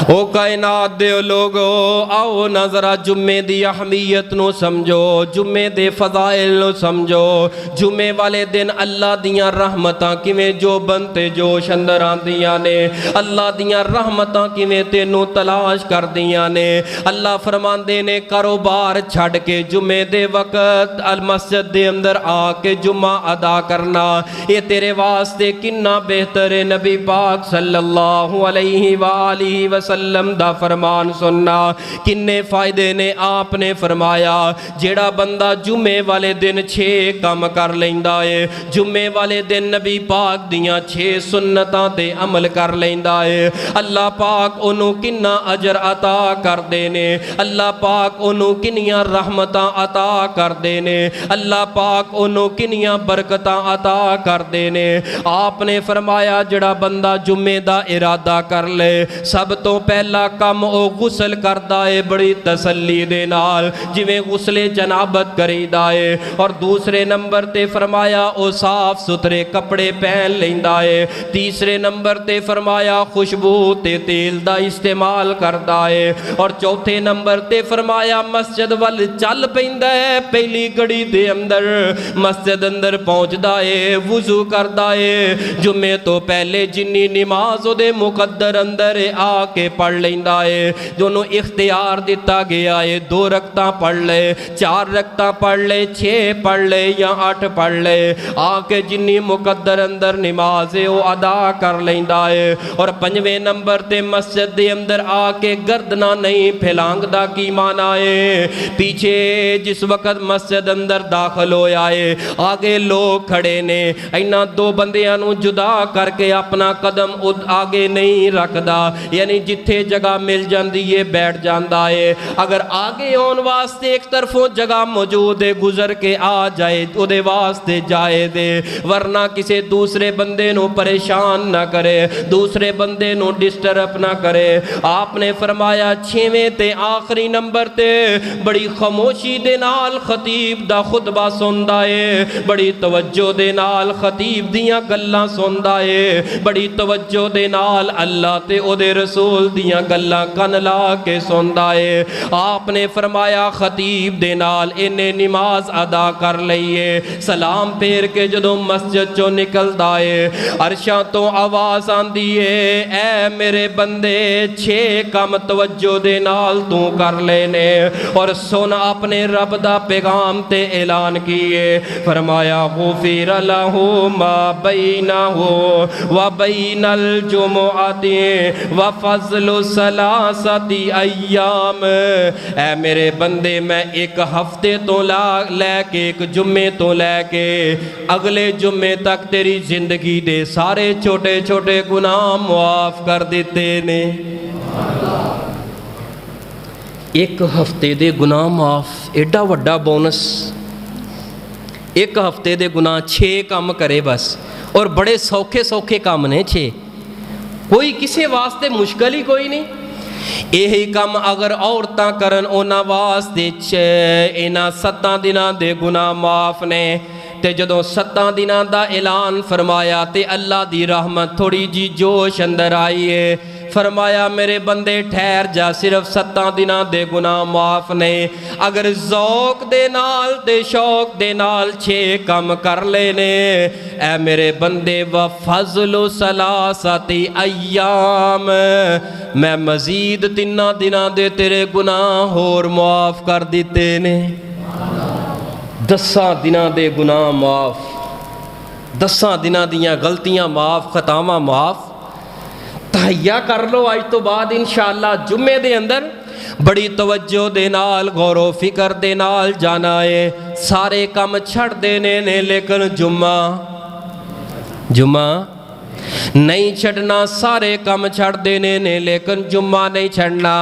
او کائنات دے لوگو آؤ نظرہ جمعے دی اہمیت نو سمجھو، جمعے دے فضائل نو سمجھو۔ جمعے والے دن اللہ دیاں رحمتاں کیویں جو بنتے جوش اندر آندیاں نے، اللہ دیاں رحمتاں کیویں تینوں تلاش کر دیاں نے۔ اللہ فرماندے نے کاروبار چھڑ کے جمعے دے وقت المسجد دے اندر آ کے جمعہ ادا کرنا یہ تیرے واسطے کنا بہتر ہے۔ نبی پاک صلی اللہ علیہ وآلہ وسلم वसल्लम दा फरमान सुनना। किन्ने फायदे ने? आपने फरमाया जेड़ा बंदा जुमे वाले दिन 6 काम कर लैंदा है, जुमे वाले दिन नबी पाक दियां 6 सुन्नतां ते अमल कर लैंदा है, अल्लाह पाक ओनू किन्ना अजर अता करदे ने, अल्लाह पाक ओनू किन्नियां रहमतां अता करदे ने, अल्लाह पाक ओनू किन्नियां बरकतां अता करदे ने। आपने फरमाया जेड़ा बंदा जुमे दा इरादा कर ले, सब तो पहला काम ओ गुसल करदा है बड़ी तसल्ली दे नाल, जिवें गुसले जनाबत करीदा है। और दूसरे नंबर ते फरमाया ओ साफ सुथरे कपड़े पहन लैंदा है। तीसरे नंबर ते फरमाया खुशबू ते तेल दा इस्तेमाल करदा है। और चौथे नंबर ते फरमाया मस्जिद वल चल पैंदा है, पहली घड़ी दे अंदर मस्जिद अंदर पहुंचदा है, वुजू करदा है, जुमे तो पहले जिन्नी नमाज उहदे मुकद्दर अंदर आके पढ़ लैंदा है। दोनों इख्तियार दिता गया है, 2 रकतां पढ़ ले, 4 रकतां पढ़ ले, 6 पढ़ ले या 8 पढ़ ले, आके जिन्नी मुकद्दर अंदर नमाज है वो अदा कर लैंदा है। और 5वें नंबर ते मस्जिद दे अंदर आके गर्दना नहीं फैलांगदा की माना है? पीछे जिस वक्त मस्जिद अंदर दाखिल होया है, आगे लोग खड़े ने, इन्हां 2 बंदियां नूं जुदा करके अपना कदम आगे नहीं रखदा, यानी जिथे जगह मिल जाती है बैठ जाता है। अगर आगे आने वास्ते एक तरफों जगह मौजूद है, गुजर के आ जाए उहदे वास्ते जाए दे, वरना किसी दूसरे बंदे नूं परेशान ना करे, दूसरे बंदे नूं डिस्टर्ब ना करे। आपने फरमाया 6वें ते आखिरी नंबर ते बड़ी खामोशी दे नाल खतीब दा खुतबा सुनदा है, बड़ी तवज्जो दे नाल खतीब दियां गल्लां सुनदा है, बड़ी तवज्जो दे नाल अल्लाह ते ओदे रसूल दियां गल्लां कन ला के सुनदा है। आपने फरमाया खतीब दे नाल इन्हें नमाज अदा कर लईए, सलाम फेर के जदों मस्जिद चों निकलदा है, अरशां तो आवाज़ आंदी है, ऐ मेरे बंदे 6 काम तवज्जो दे नाल तू कर लेने और सुन अपने रब दा पैगाम ते ऐलान किए। फरमाया गुफिर लहू मा बैनहू व बैनल जुमुअती व फज़लु सलासति अय्याम। ऐ मेरे बंदे मैं एक हफ्ते तो लैके एक जुम्मे तो लैके अगले जुम्मे तक तेरी जिंदगी दे सारे छोटे छोटे गुनाह मुआफ कर दिते ने। एक हफ्ते दे गुनाह माफ, एडा वड्डा बोनस। एक हफ्ते दे गुनाह 6 काम करे बस, और बड़े सौखे सौखे काम ने 6, कोई किसी वास्ते मुश्किल ही कोई नहीं। यही काम अगर औरतां करन उन्हां वास्ते इन्हां 7 दिनां दे गुनाह माफ ने। ते जदों 7 दिनां दा ऐलान फरमाया ते अल्लाह दी रहमत थोड़ी जी जोश अंदर आई है। फरमाया मेरे बंदे ठहर जा, सिर्फ 7 दिनां दे गुनाह माफ ने, अगर ज़ौक दे नाल ते शौक दे नाल 6 काम कर लेने। ऐ मेरे बंदे व फज़लु सलासति अय्याम, मैं मजीद 3 दिनां दे तेरे गुनाह होर माफ कर दिते ने। 10 दिनां दे गुनाह माफ, 10 दिनां दियां गलतियां माफ, खतावां माफ। तहैया कर लो अज तो बाद इंशाअल्लाह जुम्मे दे अंदर बड़ी तवज्जो दे नाल गौरो फिकर दे नाल जाना है। सारे काम छड़ देने ने लेकिन जुम्मा नहीं छड़ना, सारे काम छड़ देने ने लेकिन जुम्मा नहीं छड़ना।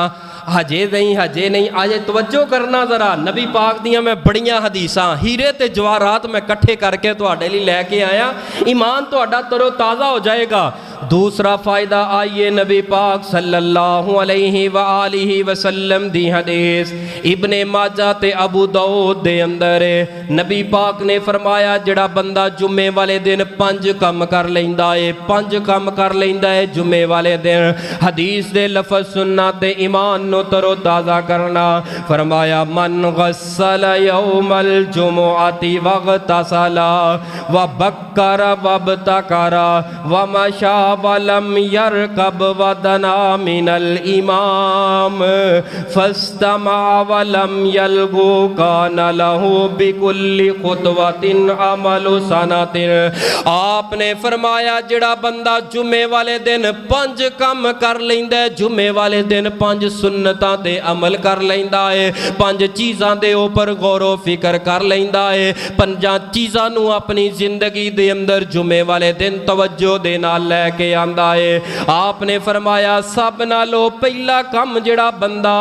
हजे नहीं आज तवज्जो करना जरा, नबी पाक दियां मैं बड़ियां हदीसां हीरे ते जवाहरात मैं इकट्ठे करके तुहाडे लई लैके आया, ईमान तुहाडा तरो ताज़ा हो जाएगा। दूसरा फ़ायदा आइए नबी पाक सल्लल्लाहु अलैहि व आलिहि वसल्लम दी हदीस इब्ने माजा ते अबू दाऊद दे अंदर है। नबी पाक ने फरमाया जड़ा बंदा जुम्मे वाले दिन 5 काम कर लैंदा है, 5 काम कर लैंदा है जुम्मे वाले दिन, हदीस दे लफज सुनना ते ईमान नू तरो ताज़ा करना। फरमाया मन गस्सल यौमल जुमुअति वगतसला व बक्कर वबतकरा व मशा वलम यरकब वदना मिनल इमाम फस्तमा वलम यलगु कान लहू बिकुल्लि खुतवतिन अमलु सनतिन। आपने फरमाया जिहड़ा बंदा जुमे वाले दिन 5 काम कर लैंदा, जुमे वाले दिन 5 सुन्नतां ते अमल कर लैंदा है, 5 चीज़ां दे उपर गौरो फिक्र कर लैंदा है, 5 चीज़ां नू अपनी जिंदगी दे अंदर जुमे वाले दिन तवज्जो दे नाल लैके आंदा है। आपने फरमाया सब नालों पहला काम जिहड़ा बंदा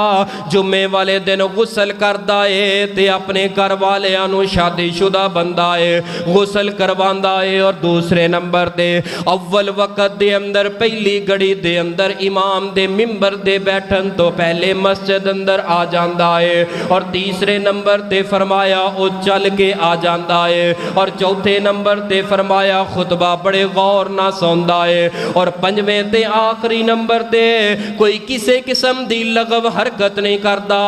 जुमे वाले दिन गुसल करदा है ते अपने घर वालियां नू शादीशुदा बंदा है गुसल करवांदा है। और दूसरे नंबर ते अव्वल वक्त दे अंदर पहली घड़ी दे अंदर इमाम दे मिंबर दे बैठन तो पहले मस्जिद अंदर आ जांदा है। और तीसरे नंबर ते फरमाया वो चल के आ जांदा है। और चौथे नंबर ते फरमाया खुतबा बड़े गौर ना सुनदा है। और पंजवें ते आखिरी नंबर ते कोई किसी किस्म दी लगव हरकत नहीं करता,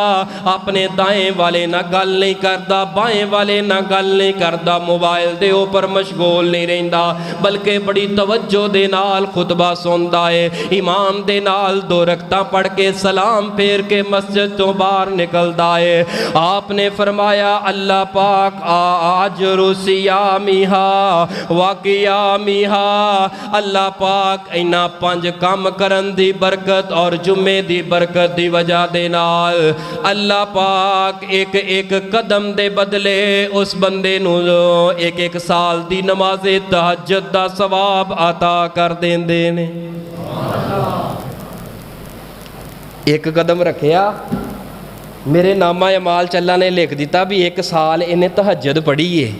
अपने दाएं वाले ना गल नहीं करता, बाएं वाले ना गल नहीं करता, मोबाइल दे ऊपर मशगूल नहीं रहिंदा, बल्कि बड़ी तवज्जो दे नाल खुतबा सुनदा है। इमाम दे नाल 2 रकअतां पढ़ के सलाम फेर के मस्जिद तो बाहर निकलदा है। आपने फरमाया अल्लाह पाक आजरु सियामिहा व क़ियामिहा, अल्लाह पाक इन्हां 5 काम करन दी बरकत और जुम्मे दी बरकत दी वजह दे नाल अल्लाह पाक एक एक कदम दे बदले उस बंदे नू एक एक साल दी नमाज़े तहज्जुद दा सवाब अता कर देंदे ने। एक कदम रखिया, मेरे नामा अमाल चल्ला ने लिख दिता भी 1 साल इन्हें तहज्जुद पढ़ी है।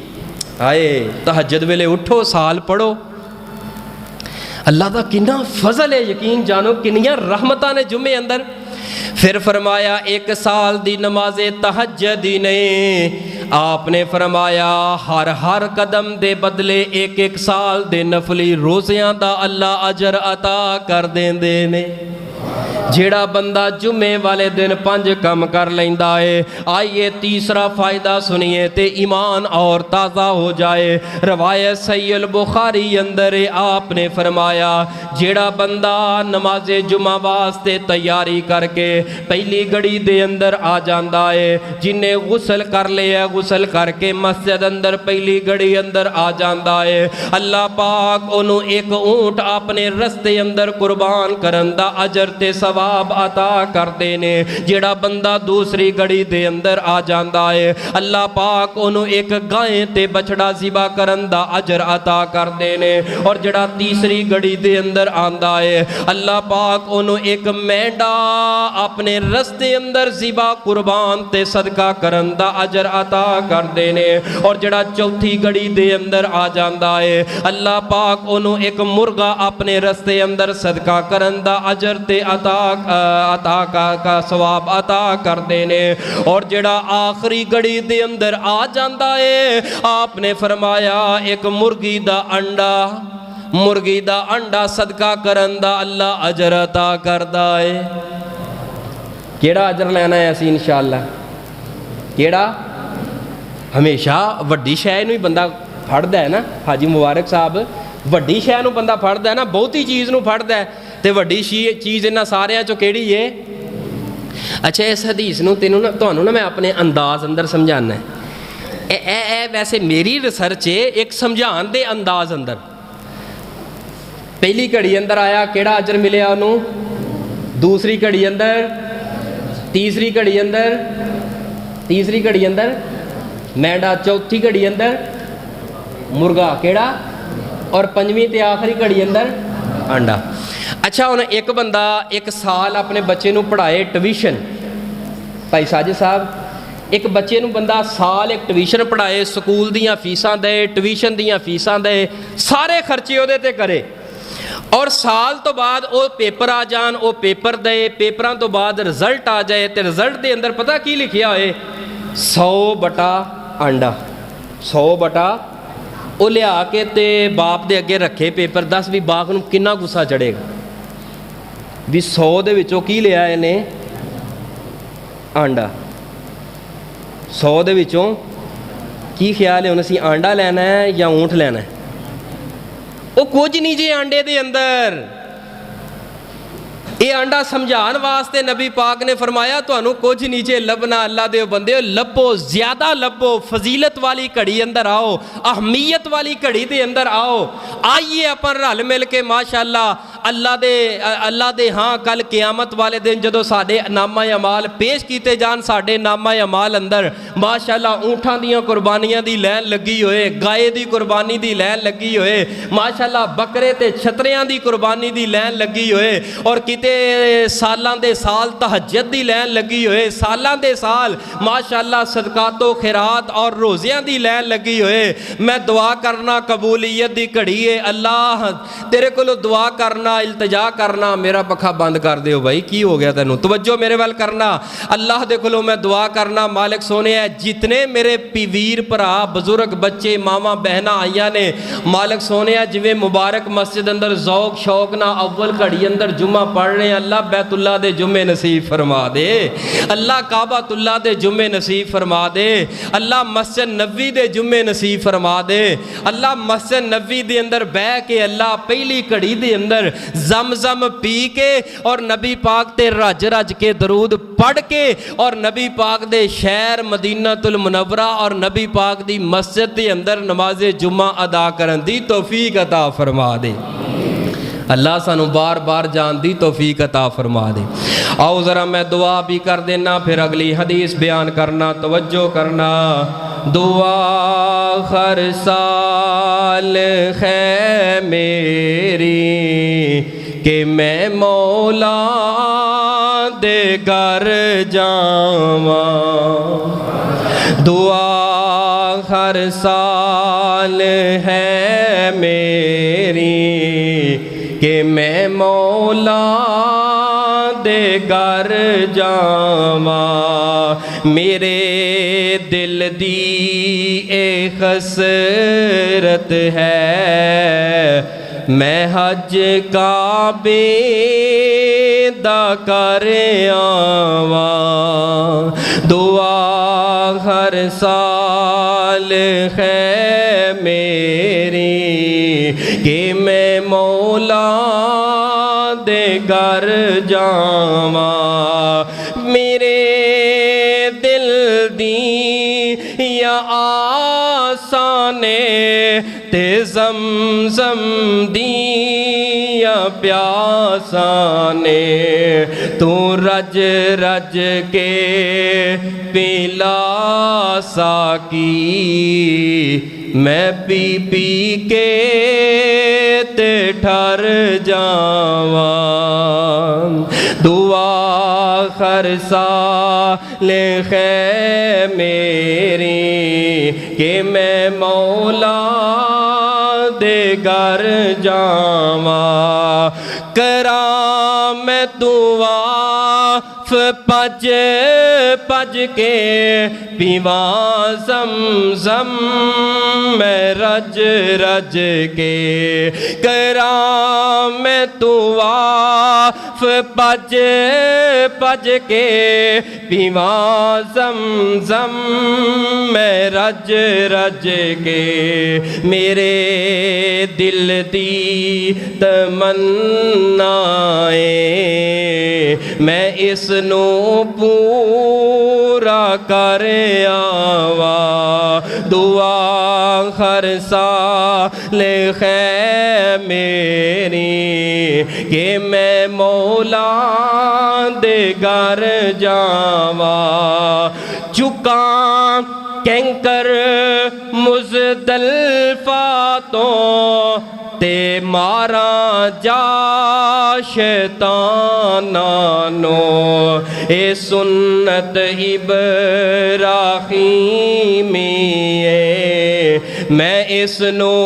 आए तहज्जुद वेले उठो, साल पढ़ो। अल्लाह दा किन्ना फजल है, यकीन जानो किन्नियां रहमतां ने जुम्मे अंदर। फिर फरमाया 1 साल दी नमाज़े तहज्जुद ही नहीं, आपने फरमाया हर हर कदम दे बदले 1 साल दे नफली रोज़ियां दा अल्लाह अजर अता कर देंदे ने। जेड़ा बंदा जुम्मे वाले दिन 5 काम कर लेंदा है। आइए तीसरा फ़ायदा सुनिए ते ईमान और ताज़ा हो जाए। रवायत सहीह बुखारी अंदर आपने फरमाया जेड़ा बंदा नमाज जुमा वास्ते तैयारी करके पहली घड़ी दे अंदर आ जाता है, जिन्हें गुसल कर लिया गुसल करके मस्जिद अंदर पहली घड़ी अंदर आ जाता है, अल्लाह पाक उन्हों एक ऊँट अपने रस्ते अंदर कुर्बान करन दा अजर ते सवाब अता करते ने। जेड़ा बंदा दूसरी घड़ी दे अंदर आ जाता है, अल्लाह पाक उन्हों एक गाय ते बछड़ा ज़िबा करन दा अजर अता करते ने। और जेड़ा तीसरी घड़ी दे अंदर आंदा है, अल्लाह पाक उन्हों एक मेंढा अपने रस्ते अंदर ज़िबा कुर्बान ते सदका करन दा अजर अता करते ने। और जेड़ा चौथी घड़ी दे अंदर आ जाता है, अल्लाह पाक उन्हों एक मुर्गा अपने रस्ते अंदर सदका करन दा अजर ते अता का सवाब अता करते ने। और जेड़ा आखिरी घड़ी दे अंदर आ जाता है, आपने फरमाया एक मुर्गी दा अंडा सदका करन दा अल्लाह अजर अता करदा है। केड़ा अजर लेना है असी इंशाअल्लाह? केड़ा? हमेशा वड्डी शै नूं ही बंदा फड़दा है ना। हाजी मुबारक साहब वड्डी शै नूं बंदा फड़दा है ना, बहुती चीज़ नूं फड़दा है। तो वड्डी चीज़ इन्हां सारियां चों केड़ी है? अच्छा इस हदीस नूं तेनों ना तुहानूं ना मैं अपने अंदाज़ अंदर समझाना है। वैसे मेरी रिसर्च है एक समझाने दे अंदाज़ अंदर। पहली घड़ी अंदर आया केड़ा अजर मिले उन्होंने, दूसरी घड़ी अंदर, तीसरी घड़ी अंदर मेंढा, चौथी घड़ी अंदर मुर्गा केड़ा, और पंजवीं ते आखिरी घड़ी अंदर अंडा। अच्छा हुण एक बंदा 1 साल अपने बच्चे नूं पढ़ाए ट्यूशन, भाई साजिद साहब एक बच्चे नूं बंदा साल एक ट्यूशन पढ़ाए, स्कूल दियां फीसां दे, ट्यूशन दियां फीसां दे, सारे खर्चे उहदे ते करे। और साल तो बाद वो पेपर आ जान, वो पेपर दे, पेपरां तो बाद रिजल्ट आ जाए, तो रिजल्ट के अंदर पता की लिखिया होए 100 बटा अंडा, 100 बटा वो लिया के ते बाप दे अगे रखे पेपर। दस भी बाप नूं किन्ना गुस्सा चढ़ेगा भी 100 दे विचों की लिया इन्हें ਆਂਡਾ 100 ਦੇ ਵਿੱਚੋਂ ਕੀ ਖਿਆਲ ਹੈ ਹੁਣ ਅਸੀਂ ਆਂਡਾ ਲੈਣਾ ਹੈ ਜਾਂ ਊਂਠ ਲੈਣਾ ਹੈ? ਉਹ ਕੁਝ ਨਹੀਂ ਜੇ ਆਂਡੇ ਦੇ ਅੰਦਰ। ਇਹ ਆਂਡਾ ਸਮਝਾਉਣ ਵਾਸਤੇ ਨਬੀ ਪਾਕ ਨੇ ਫਰਮਾਇਆ ਤੁਹਾਨੂੰ ਕੁਝ ਨੀਚੇ ਲੱਭਣਾ, ਅੱਲਾ ਦੇ ਬੰਦੇ ਲੱਭੋ, ਜ਼ਿਆਦਾ ਲੱਭੋ, ਫਜ਼ੀਲਤ ਵਾਲੀ ਘੜੀ ਅੰਦਰ ਆਓ, ਅਹਮੀਅਤ ਵਾਲੀ ਘੜੀ ਦੇ ਅੰਦਰ ਆਓ। ਆਈਏ ਆਪਾਂ ਰਲ ਮਿਲ ਕੇ ਮਾਸ਼ਾਅੱਲਾ ਅੱਲਾ ਦੇ ਹਾਂ ਕੱਲ ਕਿਆਮਤ ਵਾਲੇ ਦਿਨ ਜਦੋਂ ਸਾਡੇ ਨਾਮਾ ਅਮਾਲ ਪੇਸ਼ ਕੀਤੇ ਜਾਣ, ਸਾਡੇ ਨਾਮਾ ਅਮਾਲ ਅੰਦਰ ਮਾਸ਼ਾਅੱਲਾ ਊਂਠਾਂ ਦੀਆਂ ਕੁਰਬਾਨੀਆਂ ਦੀ ਲੈਣ ਲੱਗੀ ਹੋਏ, ਗਾਏ ਦੀ ਕੁਰਬਾਨੀ ਦੀ ਲੈਣ ਲੱਗੀ ਹੋਏ, ਮਾਸ਼ਾਅੱਲਾ ਬੱਕਰੇ ਤੇ ਛਤਰਿਆਂ ਦੀ ਕੁਰਬਾਨੀ ਦੀ ਲੈਣ ਲੱਗੀ ਹੋਏ, ਔਰ ਕਿਤੇ ਸਾਲਾਂ ਦੇ ਸਾਲ ਤਹੱਜਦ ਦੀ ਲੈਣ ਲੱਗੀ ਹੋਏ, ਸਾਲਾਂ ਦੇ ਸਾਲ ਮਾਸ਼ਾਅੱਲਾ ਸਦਕਾਤੋ ਖੈਰਾਤ ਔਰ ਰੋਜ਼ਿਆਂ ਦੀ ਲੈਣ ਲੱਗੀ ਹੋਏ। ਮੈਂ ਦੁਆ ਕਰਨਾ ਕਬੂਲੀਅਤ ਦੀ ਘੜੀ ਹੈ, ਅੱਲਾਹ ਤੇਰੇ ਕੋਲੋਂ ਦੁਆ ਕਰਨਾ, ਇਲਤਜਾ ਕਰਨਾ, ਮੇਰਾ ਪੱਖਾ ਬੰਦ ਕਰ ਦਿਓ ਭਾਈ, ਕੀ ਹੋ ਗਿਆ ਤੈਨੂੰ, ਤਵੱਜੋ ਮੇਰੇ ਵੱਲ ਕਰਨਾ। ਅੱਲਾਹ ਦੇ ਕੋਲੋਂ ਮੈਂ ਦੁਆ ਕਰਨਾ, ਮਾਲਿਕ ਸੋਹਣਿਆ ਜਿਤਨੇ ਮੇਰੇ ਵੀਰ ਭਰਾ ਬਜ਼ੁਰਗ ਬੱਚੇ ਮਾਵਾਂ ਬਹਿਨਾਂ ਆਈਆਂ ਨੇ, ਮਾਲਿਕ ਸੋਹਣਿਆ ਜਿਵੇਂ ਮੁਬਾਰਕ ਮਸਜਿਦ ਅੰਦਰ ਜ਼ੌਕ ਸ਼ੌਕ ਨਾਲ ਅव्वल ਘੜੀ ਅੰਦਰ ਜੁਮਾ ਪੜ੍ਹ ਰਹੇ ਅੱਲਾ ਬੈਤੁल्ला ਦੇ ਜੁਮੇ ਨਸੀਬ ਫਰਮਾ ਦੇ, ਅੱਲਾ ਕਾਬਾਤੁल्ला ਦੇ ਜੁਮੇ ਨਸੀਬ ਫਰਮਾ ਦੇ, ਅੱਲਾ ਮਸਜਿਦ ਨਬੀ ਦੇ ਜੁਮੇ ਨਸੀਬ ਫਰਮਾ ਦੇ, ਅੱਲਾ ਮਸਜਿਦ ਨਬੀ ਦੇ ਅੰਦਰ ਬਹਿ ਕੇ ਅੱਲਾ ਪਹਿਲੀ ਘੜੀ ਦੇ ਅੰਦਰ ਜ਼ਮਜ਼ਮ ਪੀ ਕੇ और नबी पाक ते रज रज के दरूद पढ़ के और नबी पाक दे शहर मदीनतुल मुनव्वरा और नबी पाक दी मस्जिद के अंदर नमाज़े जुम्मा अदा करन दी तौफीक अता फरमा दे। अल्लाह सानू बार बार जान दी तौफीक अता फरमा दे। आओ ज़रा मैं दुआ भी कर देना, फिर अगली हदीस बयान करना, तवज्जो करना। दुआ हर साल है मेरी कि मैं मौला दे घर जावा, दुआ हर साल है मेरी कि मैं मौला दे घर जावा। मेरे दिल दी एक हसरत है मैं हज काबे दा कर आवा, दुआ हर साल है मेरी कि मैं मौला दे घर जावा। मेरे दिल दी या आसाने ते ज़मज़म दिया प्यासाने तू रज रज के पिला साकी, मैं पी पी के ते ठर जावा। दुआ हर साल है मेरी कि मैं मौला दे घर जावा। करा मैं दुआ पज पज के पीवा ज़मज़म मैं रज रज के, करा मैं दुआ पज पज के पीवा ज़मज़म मैं रज रज के। मेरे दिल दी तमन्नाए मैं इसनू पूरा कर आवा। दुआ हर साल है मेरी कि मैं मौला दे घर जावा। चुका कैंकर मुज़दलिफ़ा तो ते मारा जा शैतानानो, ए सुन्नत इब्राहीमी मैं इसनू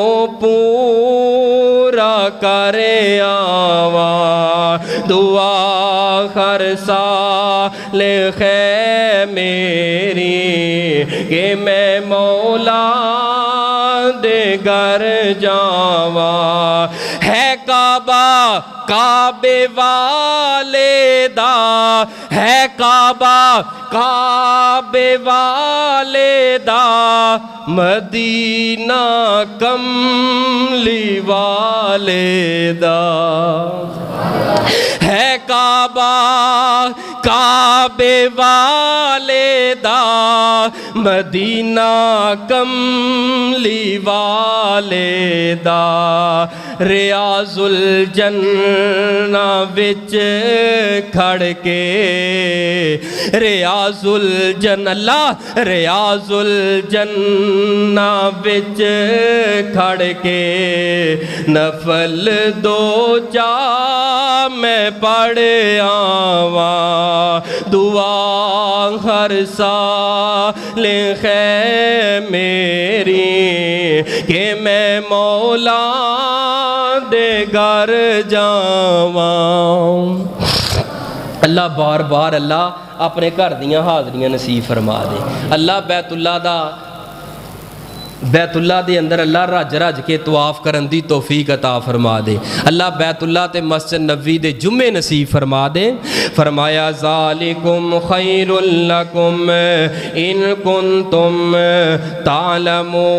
पूरा कर आवा। दुआ हर साल है मेरी कि मैं मौला दे घर जावा। है काबा काबे वाले दा है काबा, काबे वाले दा मदीना कमली वाले दा है काबा, काबे वाले दा मदीना कमली वाले दा रियाजुल जन्ना विच खड़ के रियाजुल जन्ना रियाजुल जन्ना विच खड़ के नफल दो जा मैं पढ़ आवा दुआ हर साल है मेरी कि मैं मौला दे घर जावा। अल्लाह बार बार अल्लाह अपने घर दियां हाज़रियां नसीब फरमा दे। अल्लाह बैतुल्ला दे अंदर अल्लाह रज रज के तवाफ करन दी तौफीक अता फरमा दे। अल्लाह बैतुल्ला ते मस्जिद नबी दे जुम्मे नसीब फरमा दे। फरमाया ज़ालिकुम खैरुल लकुम इन कुंतुम तालमून।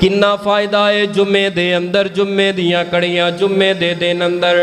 किन्ना फ़ायदा है जुम्मे दे अंदर, जुम्मे दियां कड़ियां जुम्मे दे दिन अंदर।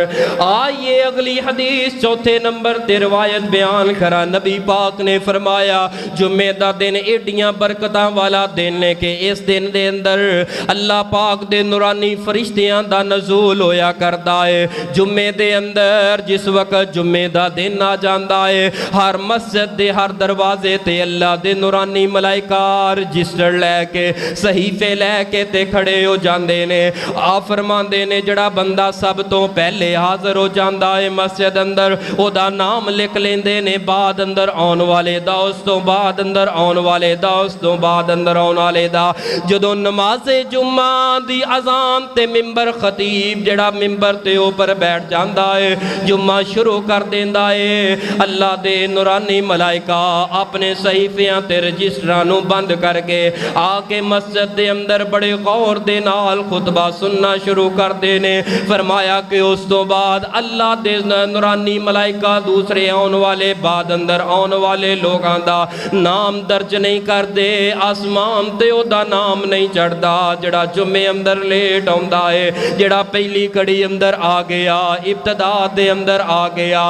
आइए अगली हदीस चौथे नंबर ते रिवायत बयान करा। नबी पाक ने फरमाया जुम्मे दा दिन एडियां बरकतां वाला दिन है कि इस दिन दे अंदर अल्लाह पाक दे नूरानी फरिश्तियां दा नज़ूल होया करदा है। जुम्मे दे अंदर जिस वक्त जुम्मे दा दिन आ जांदा है हर मस्जिद दे हर दरवाजे ते अल्लाह दे नूरानी मलाइका रजिस्टर लैके सहीफे लैके ते खड़े हो जाते ने। आ फरमाते ने जड़ा बंदा सब तो पहले हाज़र हो जाता है मस्जिद अंदर ओदा नाम लिख लेंदे ने, बाद अंदर आने वाले दा, उस तो बाद अंदर आने वाले दा, उस तो बाद अंदर आने वाले दा। जदों नमाज़े जुम्मा दी अज़ान ते मिंबर खतीब जड़ा मिंबर ते ऊपर बैठ जाता है जुम्मा शुरू कर देंदा है। अल्लाह दे नूरानी मलाइका अपने सहीफियां ते रजिस्टरां नूं बंद करके आके मस्जिद दे अंदर बड़े गौर दे नाल खुतबा सुनना शुरू कर देने। फरमाया कि उस तो बाद अल्लाह दे नूरानी मलाइका दूसरे आने वाले बाद अंदर आने वाले लोगों का नाम दर्ज नहीं करते, आसमान ते ओदा नाम नहीं चढ़ता। जड़ा जुम्मे अंदर लेट आउंदा है, जड़ा पहली कड़ी अंदर आ गया, इब्तदा दे अंदर आ गया,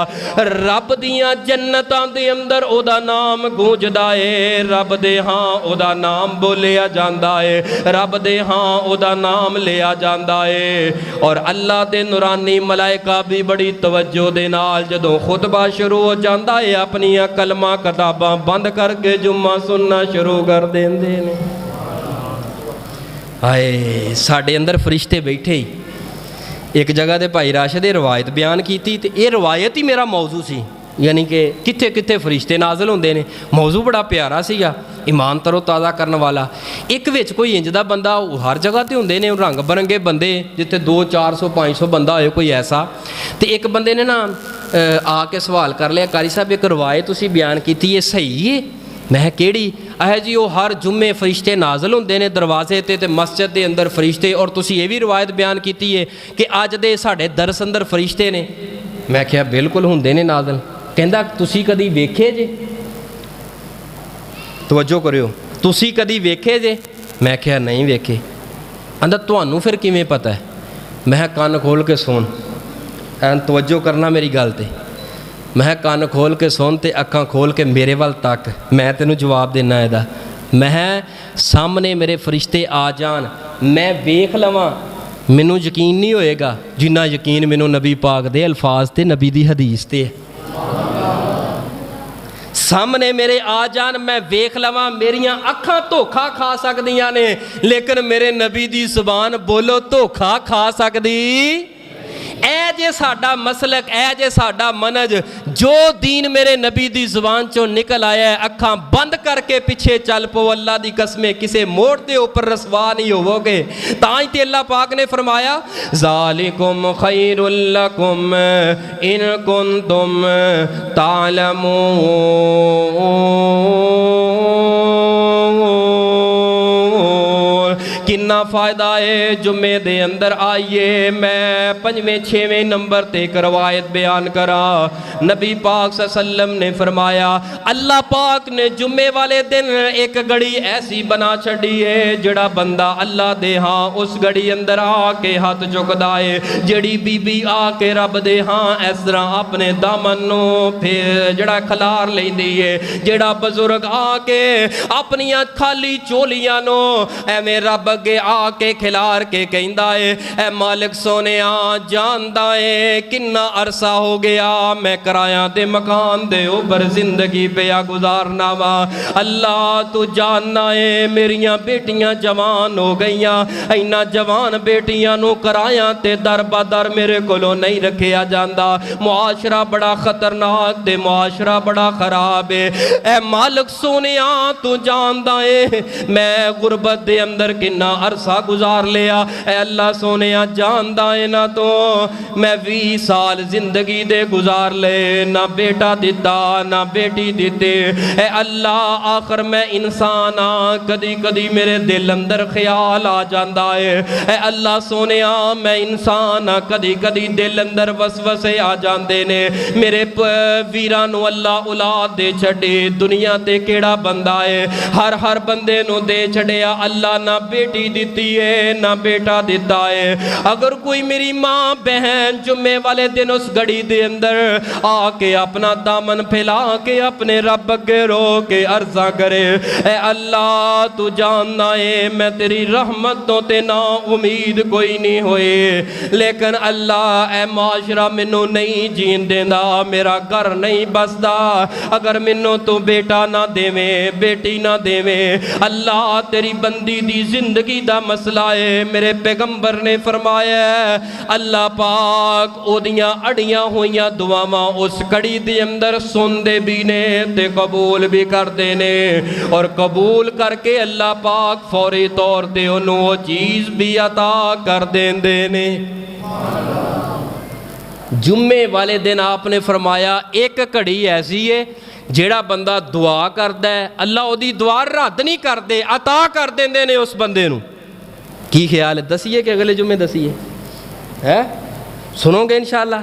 रब दियां जन्नतां दे अंदर ओदा नाम गूंजदा है, रब दे हां ओदा नाम बोलिया जांदा है, रब दे हाँ ओदा नाम लिया जाता है। और अल्लाह दे नूरानी मलाइका भी बड़ी तवज्जो दे नाल जदों खुतबा शुरू हो जाता है अपनी कलमा किताबां बंद करके जुम्मा सुनना शुरू कर देंदे ने। हाय साडे अंदर फरिश्ते बैठे ही एक जगह ते भाई राशिद ने रवायत बयान की थी ते ये रवायत ही मेरा मौजू सी, यानी कि कित्थे कित्थे फरिश्ते नाज़िल होंदे ने। मौजू बड़ा प्यारा सीगा, ईमान तरो ताज़ा करने वाला। एक विच कोई इंज दा बंदा हर जगह ते होंदे ने रंग बिरंगे बंदे जिथे 200-400-500 बंदा होए कोई ऐसा। तो एक बंदे ने ना आके सवाल कर लिया, कारी साहब एक रवायत तुसीं बयान की ये सही है? मैं केड़ी? है जी वो हर जुम्मे फरिश्ते नाज़िल होंदे ने दरवाजे ते मस्जिद के अंदर फरिश्ते, और तुसीं ये भी रवायत बयान की है कि अज दे साडे दरस अंदर फरिश्ते ने। मैं क्या बिल्कुल होंदे ने नाज़िल। कहंदा तुसीं कदी वेखे जे? तवज्जो करियो, तुसीं कदी वेखे जे? मैं क्या नहीं वेखे। आंदा तुहानू फिर किवें पता है? मैं कन खोल के सुन, एन तवज्जो करना मेरी गल ते। मैं कन खोल के सुन ते अखां खोल के मेरे वल तक, मैं तेनू जवाब देना इहदा। मैं सामने मेरे फरिश्ते आ जान, मैं वेख लवां, मैनू यकीन नहीं होएगा जिन्ना यकीन मैनू नबी पाक दे अल्फाज ते नबी दी हदीस ते। सामने मेरे आ जान, मैं वेख लवां, मेरियां अखां धोखा खा सकदियां ने लेकिन मेरे नबी दी ज़ुबान बोलो धोखा खा सकदी। ऐ जे साडा मसलक, ऐ जे साडा मनज, जो दीन मेरे नबी दी ज़ुबान चों निकल आया है अखां बंद करके पिछे चल पो, अल्लाह दी कसमें किसे मोड़ दे ऊपर रसवा नहीं होवोगे। तां ही ते अल्लाह पाक ने फरमाया ज़ालिकुम खैरुल लकुम इन कुंतुम तालमून। किन्ना फ़ायदा है जुम्मे दे अंदर। आइए मैं 5वें 6वें नंबर ते एक रवायत बयान करा। नबी पाक सल्लल्लाहु अलैहि वसल्लम ने फरमाया अल्लाह पाक ने जुम्मे वाले दिन एक घड़ी ऐसी बना छड़ी है जड़ा बंदा अल्लाह दे हाँ उस घड़ी अंदर आके हाथ चुकदा है, जड़ी बीबी आके रब दे हाँ इस तरह अपने दामन नू फिर जड़ा खलार लैंदी है, जड़ा बजुर्ग आके अपनियां खाली चोलियां नू एवें रब अगे आके खिलार के कहंदा है ऐ मालिक सोनिया जानदा है किन्ना अरसा हो गया मैं किराया दे मकान दे ऊपर जिंदगी पिया गुजारना वा। अल्लाह तू जानना है मेरियां बेटियां जवान हो गईयां, इन्ना जवान बेटियां नू किराया ते दर बदर मेरे कोलों नहीं रखिया जांदा, मुआशरा बड़ा खतरनाक ते मुआशरा बड़ा खराब है। ऐ मालिक सोनिया तू जानदा है मैं गुरबत दे अंदर किन्ना अरसा गुजार लिया, ऐ अल्लाह सोनिया जानदा है ना तो मैं 20 साल जिंदगी दे गुजार ले, ना बेटा दिता ना बेटी दिते। ऐ अल्लाह आखिर मैं इंसान हाँ, कदी कदी मेरे दिल अंदर ख्याल आ जाता है, ऐ अल्लाह सोनिया मैं इंसान हाँ, कदी कदी दिल अंदर वसवसे आ जाते ने। मेरे वीरां नू अल्लाह औलाद दे छड़े, दुनिया ते केड़ा बंदा है हर बंदे नू दे छड़िया, अल्लाह ना बेटी दिती है ना बेटा दिता है। अगर कोई मेरी माँ बहन जुम्मे वाले दिन उस घड़ी दे अंदर आके अपना दामन फैला के अपने रब अगे रो के अर्जा करे ऐ अल्लाह तू जानना है मैं तेरी रहमत तो ते ना उम्मीद कोई नहीं होए, लेकिन अल्लाह ऐ माशरा मैनू नहीं जीन देंदा, मेरा घर नहीं बसदा, अगर मैनू तू बेटा ना देवें बेटी ना देवें अल्लाह तेरी बंदी दी जिंदगी दा मसला है। मेरे पैगंबर ने फरमाया अल्लाह पाक ओदियां अड़ियां होइयां दुआवां उस कड़ी दे अंदर सुनदे भी ने ते कबूल भी करदे ने, और कबूल करके अल्लाह पाक फौरी तौर ते ओनू वो चीज़ भी अता कर देंदे ने। जुम्मे वाले दिन आपने फरमाया एक घड़ी ऐसी है जेड़ा बंदा दुआ करदा है अल्लाह ओदी दुआ रद्द नहीं करदे अता कर देंदे ने उस बंदे नू। की ख्याल है दसीए कि अगले जुम्मे दसीए है? सुनोगे इंशाअल्लाह।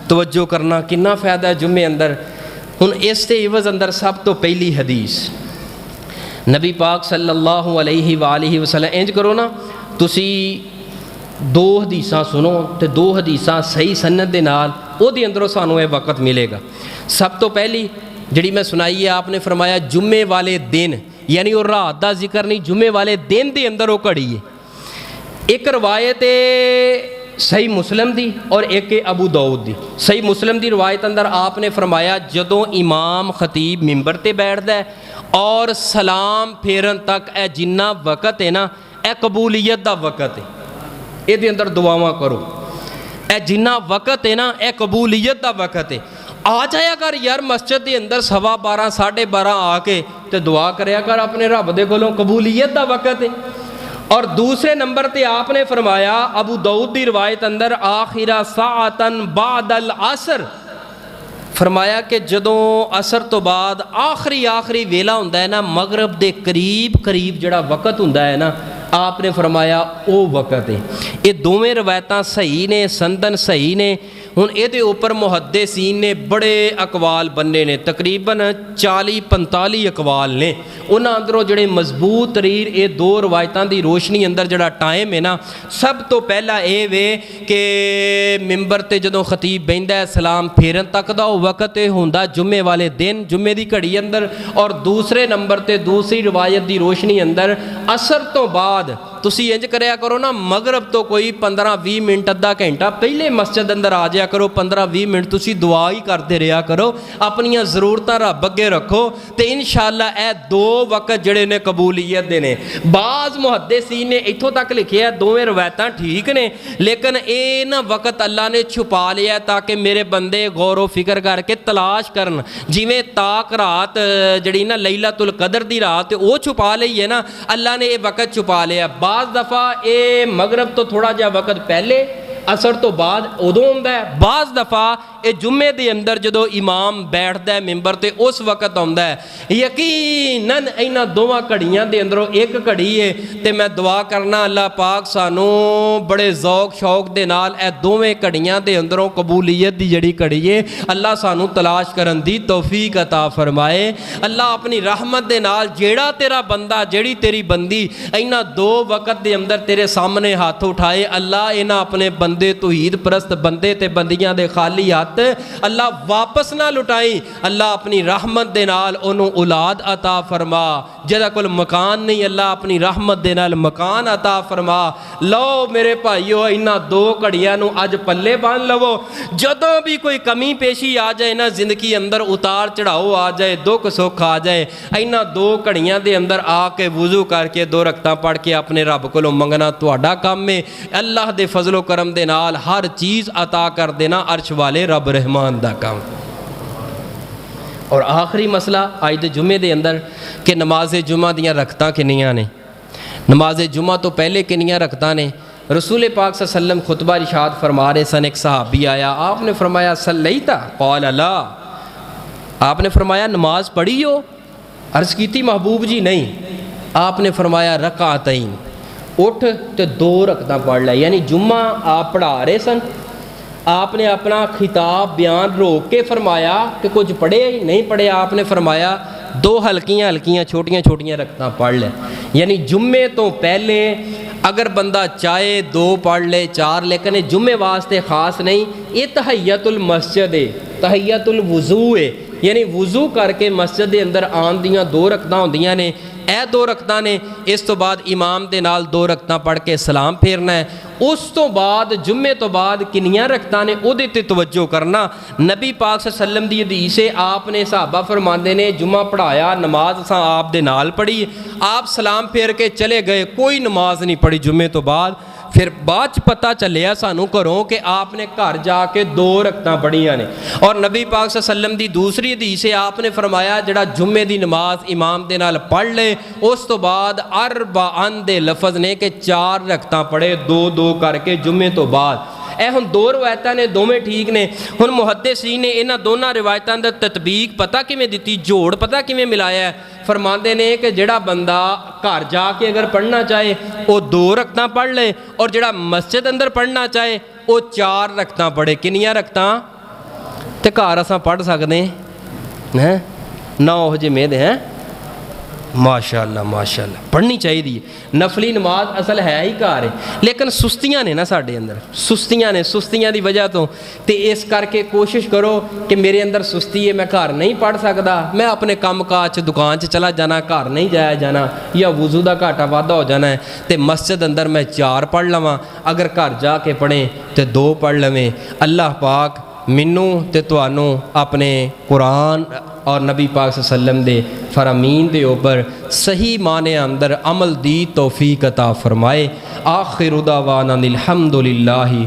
तवज्जो करना कितना फ़ायदा है जुम्मे अंदर। हुन इस ते इवज़ अंदर सब तो पहली हदीस नबी पाक सल्लल्लाहु अलैहि वसल्लम इंज करो ना तुसी दो हदीसां सुनो तो दो हदीसां सही सनद दे नाल ओहदे अंदरों सानू ये वक़्त मिलेगा। सब तो पहली जिहड़ी मैं सुनाई है आपने फरमाया जुम्मे वाले दिन यानी वो रात का जिक्र नहीं, जुम्मे वाले दिन दे अंदर वो घड़ी है। एक रवायत सही मुस्लिम दी और एक अबू दाऊद दी। सही मुस्लिम दी रवायत अंदर आपने फरमाया जदों इमाम खतीब मिंबर ते बैठदा है और सलाम फेरन तक ए जिन्ना वक़्त है ना ए कबूलियत दा वक़्त है, ये अंदर दुआवां करो। ए जिन्ना वक़्त है ना ए कबूलियत दा वक़्त है। आ जाया कर यार मस्जिद के अंदर 12:15 12:30 आके तो दुआ करया कर अपने रब दे कोलों, कबूलियत दा वक़्त है। और दूसरे नंबर ते आपने फरमाया अबू दाऊद दी रवायत अंदर आखिरा साअतन बादल असर फरमाया कि जदों असर तो बाद आखिरी वेला हुंदा है ना मगरब दे करीब जिहड़ा वक़्त हुंदा है ना आपने फरमाया वो वक़्त है। ये दोवें रवायतां सही ने, संदन सही ने। हुण इहदे उपर मुहद्दिसीन ने बड़े अकवाल बन्ने ने, तकरीबन 40-45 अकवाल ने। उन्हां अंदरों जिहड़े मजबूत तरीर ये दो रवायतां दी रोशनी अंदर जिहड़ा टाइम है ना सब तो पहला ये वे कि मिंबर ते जदों खतीब बहिंदा है सलाम फेरन तक दा वक़्त हुंदा जुम्मे वाले दिन जुम्मे दी घड़ी अंदर। और दूसरे नंबर ते दूसरी रवायत दी रोशनी अंदर असर तो बाद तुसी इंज करया करो ना मगरब तो कोई 15-20 मिनट अद्धा घंटा पहले मस्जिद अंदर आ जाया करो, 15-20 मिनट तुसी दुआ ही करते रहा करो, अपनियां ज़रूरतां रब अगे रखो तो इंशाअल्लाह ए दो वक़्त जिहड़े ने कबूलियत दे ने। बाज़ मुहद्दिसीन ने इत्थों तक लिखिया दोवें रवायतां ठीक ने लेकिन ये ना वक़्त अल्लाह ने छुपा लिया ताकि मेरे बंदे गौर फिक्र करके तलाश करन। जिवें ताक रात जिहड़ी ना लैलतुल कदर दी रात वो छुपा लई है ना अल्लाह ने ये वक़्त छुपा लिया। बाज़ दफ़ा ये मगरब तो थोड़ा जा वक़्त पहले ਅਸਰ ਤੋਂ ਬਾਅਦ ਉਦੋਂ ਹੁੰਦਾ ਹੈ। ਬਾਜ਼ ਦਫਾ ਇਹ ਜੁਮੇ ਦੇ ਅੰਦਰ ਜਦੋਂ ਇਮਾਮ ਬੈਠਦਾ ਹੈ ਮਿੰਬਰ ਤੇ ਉਸ ਵਕਤ ਆਉਂਦਾ ਹੈ। ਯਕੀਨਨ ਇਹਨਾਂ ਦੋਵਾਂ ਘੜੀਆਂ ਦੇ ਅੰਦਰੋਂ ਇੱਕ ਘੜੀ ਹੈ ਤੇ ਮੈਂ ਦੁਆ ਕਰਨਾ ਅੱਲਾਹ ਪਾਕ ਸਾਨੂੰ ਬੜੇ ਜ਼ੌਕ ਸ਼ੌਕ ਦੇ ਨਾਲ ਇਹ ਦੋਵੇਂ ਘੜੀਆਂ ਦੇ ਅੰਦਰੋਂ ਕਬੂਲੀਅਤ ਦੀ ਜਿਹੜੀ ਘੜੀ ਹੈ ਅੱਲਾਹ ਸਾਨੂੰ ਤਲਾਸ਼ ਕਰਨ ਦੀ ਤੌਫੀਕ ਅਤਾ ਫਰਮਾਏ। ਅੱਲਾਹ ਆਪਣੀ ਰਹਿਮਤ ਦੇ ਨਾਲ ਜਿਹੜਾ ਤੇਰਾ ਬੰਦਾ ਜਿਹੜੀ ਤੇਰੀ ਬੰਦੀ ਇਹਨਾਂ ਦੋ ਵਕਤ ਦੇ ਅੰਦਰ ਤੇਰੇ ਸਾਹਮਣੇ ਹੱਥ ਉਠਾਏ, ਅੱਲਾਹ ਇਹਨਾਂ ਆਪਣੇ ਬੰਦੇ ਤੌਹੀਦ ਪ੍ਰਸਤ ਬੰਦੇ ਤੇ ਬੰਦੀਆਂ ਦੇ ਖਾਲੀ ਹੱਥ ਅੱਲਾਹ ਵਾਪਸ ਨਾ ਲੁਟਾਈ। ਅੱਲਾਹ ਆਪਣੀ ਰਹਿਮਤ ਦੇ ਨਾਲ ਉਹਨੂੰ ਔਲਾਦ ਅਤਾ ਫਰਮਾ। ਜਿਹਦਾ ਕੋਲ ਮਕਾਨ ਨਹੀਂ ਅੱਲਾਹ ਆਪਣੀ ਰਹਿਮਤ ਦੇ ਨਾਲ ਮਕਾਨ ਅਤਾ ਫਰਮਾ। ਲਓ ਮੇਰੇ ਭਾਈਓ ਇਹਨਾਂ ਦੋ ਘੜੀਆਂ ਨੂੰ ਅੱਜ ਪੱਲੇ ਬੰਨ ਲਵੋ। ਜਦੋਂ ਵੀ ਕੋਈ ਕਮੀ ਪੇਸ਼ੀ ਆ ਜਾਏ ਨਾ ਜ਼ਿੰਦਗੀ ਅੰਦਰ ਉਤਾਰ ਚੜਾਓ ਆ ਜਾਏ ਦੁੱਖ ਸੁੱਖ ਆ ਜਾਏ ਇਹਨਾਂ ਦੋ ਘੜੀਆਂ ਦੇ ਅੰਦਰ ਆ ਕੇ ਵਜ਼ੂ ਕਰਕੇ ਦੋ ਰਕਤਾਂ ਪੜ੍ਹ ਕੇ ਆਪਣੇ ਰੱਬ ਕੋਲੋਂ ਮੰਗਣਾ ਤੁਹਾਡਾ ਕੰਮ ਹੈ। ਅੱਲਾਹ ਦੇ ਫਜ਼ਲ ਕਰਮ ਦੇ ਨਾਲ ਹਰ ਚੀਜ਼ ਅਤਾ ਕਰ ਦੇਣਾ ਅਰਸ਼ ਵਾਲੇ ਰੱਬ ਰਹਿਮਾਨ ਦਾ ਕੰਮ। ਔਰ ਆਖਰੀ ਮਸਲਾ ਅੱਜ ਦੇ ਜੁਮੇ ਦੇ ਅੰਦਰ ਕਿ ਨਮਾਜ਼ ਜੁਮਾ ਦੀਆਂ ਰਕਤਾਂ ਕਿੰਨੀਆਂ ਨੇ, ਨਮਾਜ਼ ਜੁਮਾ ਤੋਂ ਪਹਿਲੇ ਕਿੰਨੀਆਂ ਰਕਤਾਂ ਨੇ। रसूल पाक सल्लम खुतबा इरशाद फरमा रहे सन, एक सहाबी आया, आपने फरमाया सल्लैता क़ाल ला, आपने फरमाया नमाज पढ़ी हो। अर्ज़ की थी महबूब जी नहीं। आपने फरमाया रकातैन, उठ तो दो रकतां पढ़ लै। यानी जुम्मा आप पढ़ा रहे सन, आपने अपना खिताब बयान रोक के फरमाया कि कुछ पढ़े नहीं पढ़े। आपने फरमाया दो हल्कियाँ हल्कियाँ छोटियाँ छोटियाँ रकतां पढ़ ले। यानी जुम्मे तो पहले अगर बंदा चाहे दो पढ़ ले चार, लेकिन जुम्मे वास्ते ख़ास नहीं। ये तहय्यतुल मस्जिद है, तहय्यतुल वज़ू है। यानी वज़ू करके मस्जिद के अंदर आन दियाँ दो रकतां होंदियां ने, ਇਹ ਦੋ रकतां ने। इस तो बाद इमाम के नाल दो रकतां पढ़ के सलाम फेरना है। उस तो बाद जुम्मे तो बाद किनियां रकतां ने उहदे ते तवज्जो करना। नबी पाक सल्लम दी हदीस है, आपने सहाबा फरमाते ने जुम्मा पढ़ाया, नमाज असां आप दे नाल पढ़ी, आप सलाम फेर के चले गए, कोई नमाज नहीं पढ़ी जुम्मे तो बाद। फिर बाद च पता चलिया सानू घरों कि आपने घर जाके दो रकतां पढ़ियां ने। और नबी पाक सल्लम दी दूसरी हदीस है, आपने फरमाया जिहड़ा जुम्मे दी नमाज इमाम दे नाल पढ़ ले, उस तो बाद अरबाअन दे लफज ने कि चार रकतां पढ़े दो दो करके जुम्मे तो बाद। ਇਹ ਹੁਣ ਦੋ ਰਿਵਾਇਤਾਂ ਨੇ, ਦੋਵੇਂ ਠੀਕ ਨੇ। ਹੁਣ ਮੁਹੱਦਿਸੀਨ ਨੇ ਇਹਨਾਂ ਦੋਨਾਂ ਰਿਵਾਇਤਾਂ ਦਾ ਤਤਬੀਕ ਪਤਾ ਕਿਵੇਂ ਦਿੱਤੀ, ਜੋੜ ਪਤਾ ਕਿਵੇਂ ਮਿਲਾਇਆ। फरमाते ने कि जिहड़ा बंदा घर जाके अगर पढ़ना चाहे वो दो रकतां पढ़ ले, और जिहड़ा मस्जिद अंदर पढ़ना चाहे वो चार रकतां पढ़े। किनियां रकतां ते घर असां पढ़ सकते हैं ना, ओह जे मेद हैं माशाअल्लाह माशाअल्लाह पढ़नी चाहिए। नफली नमाज असल है ही घर है, लेकिन सुस्तियाँ ने ना साढ़े अंदर, सुस्तियाँ ने, सुस्तियाँ की वजह तो इस करके कोशिश करो कि मेरे अंदर सुस्ती है, मैं घर नहीं पढ़ सकता, मैं अपने काम काज दुकान च चला जाना, घर नहीं जाया जाना, या वज़ू का घाटा वाधा हो जाना है, तो मस्जिद अंदर मैं चार पढ़ लवां, अगर घर जाके पढ़ें तो दो पढ़ लवें। अल्लाह पाक मैनू ते तुहानू अपने कुरान और नबी पाक सल्लम दे फरामीन दे ऊपर सही माने अंदर अमल दी तौफीक अता फरमाए। आखिर दावाना अनिल हम्दुलिल्लाहि।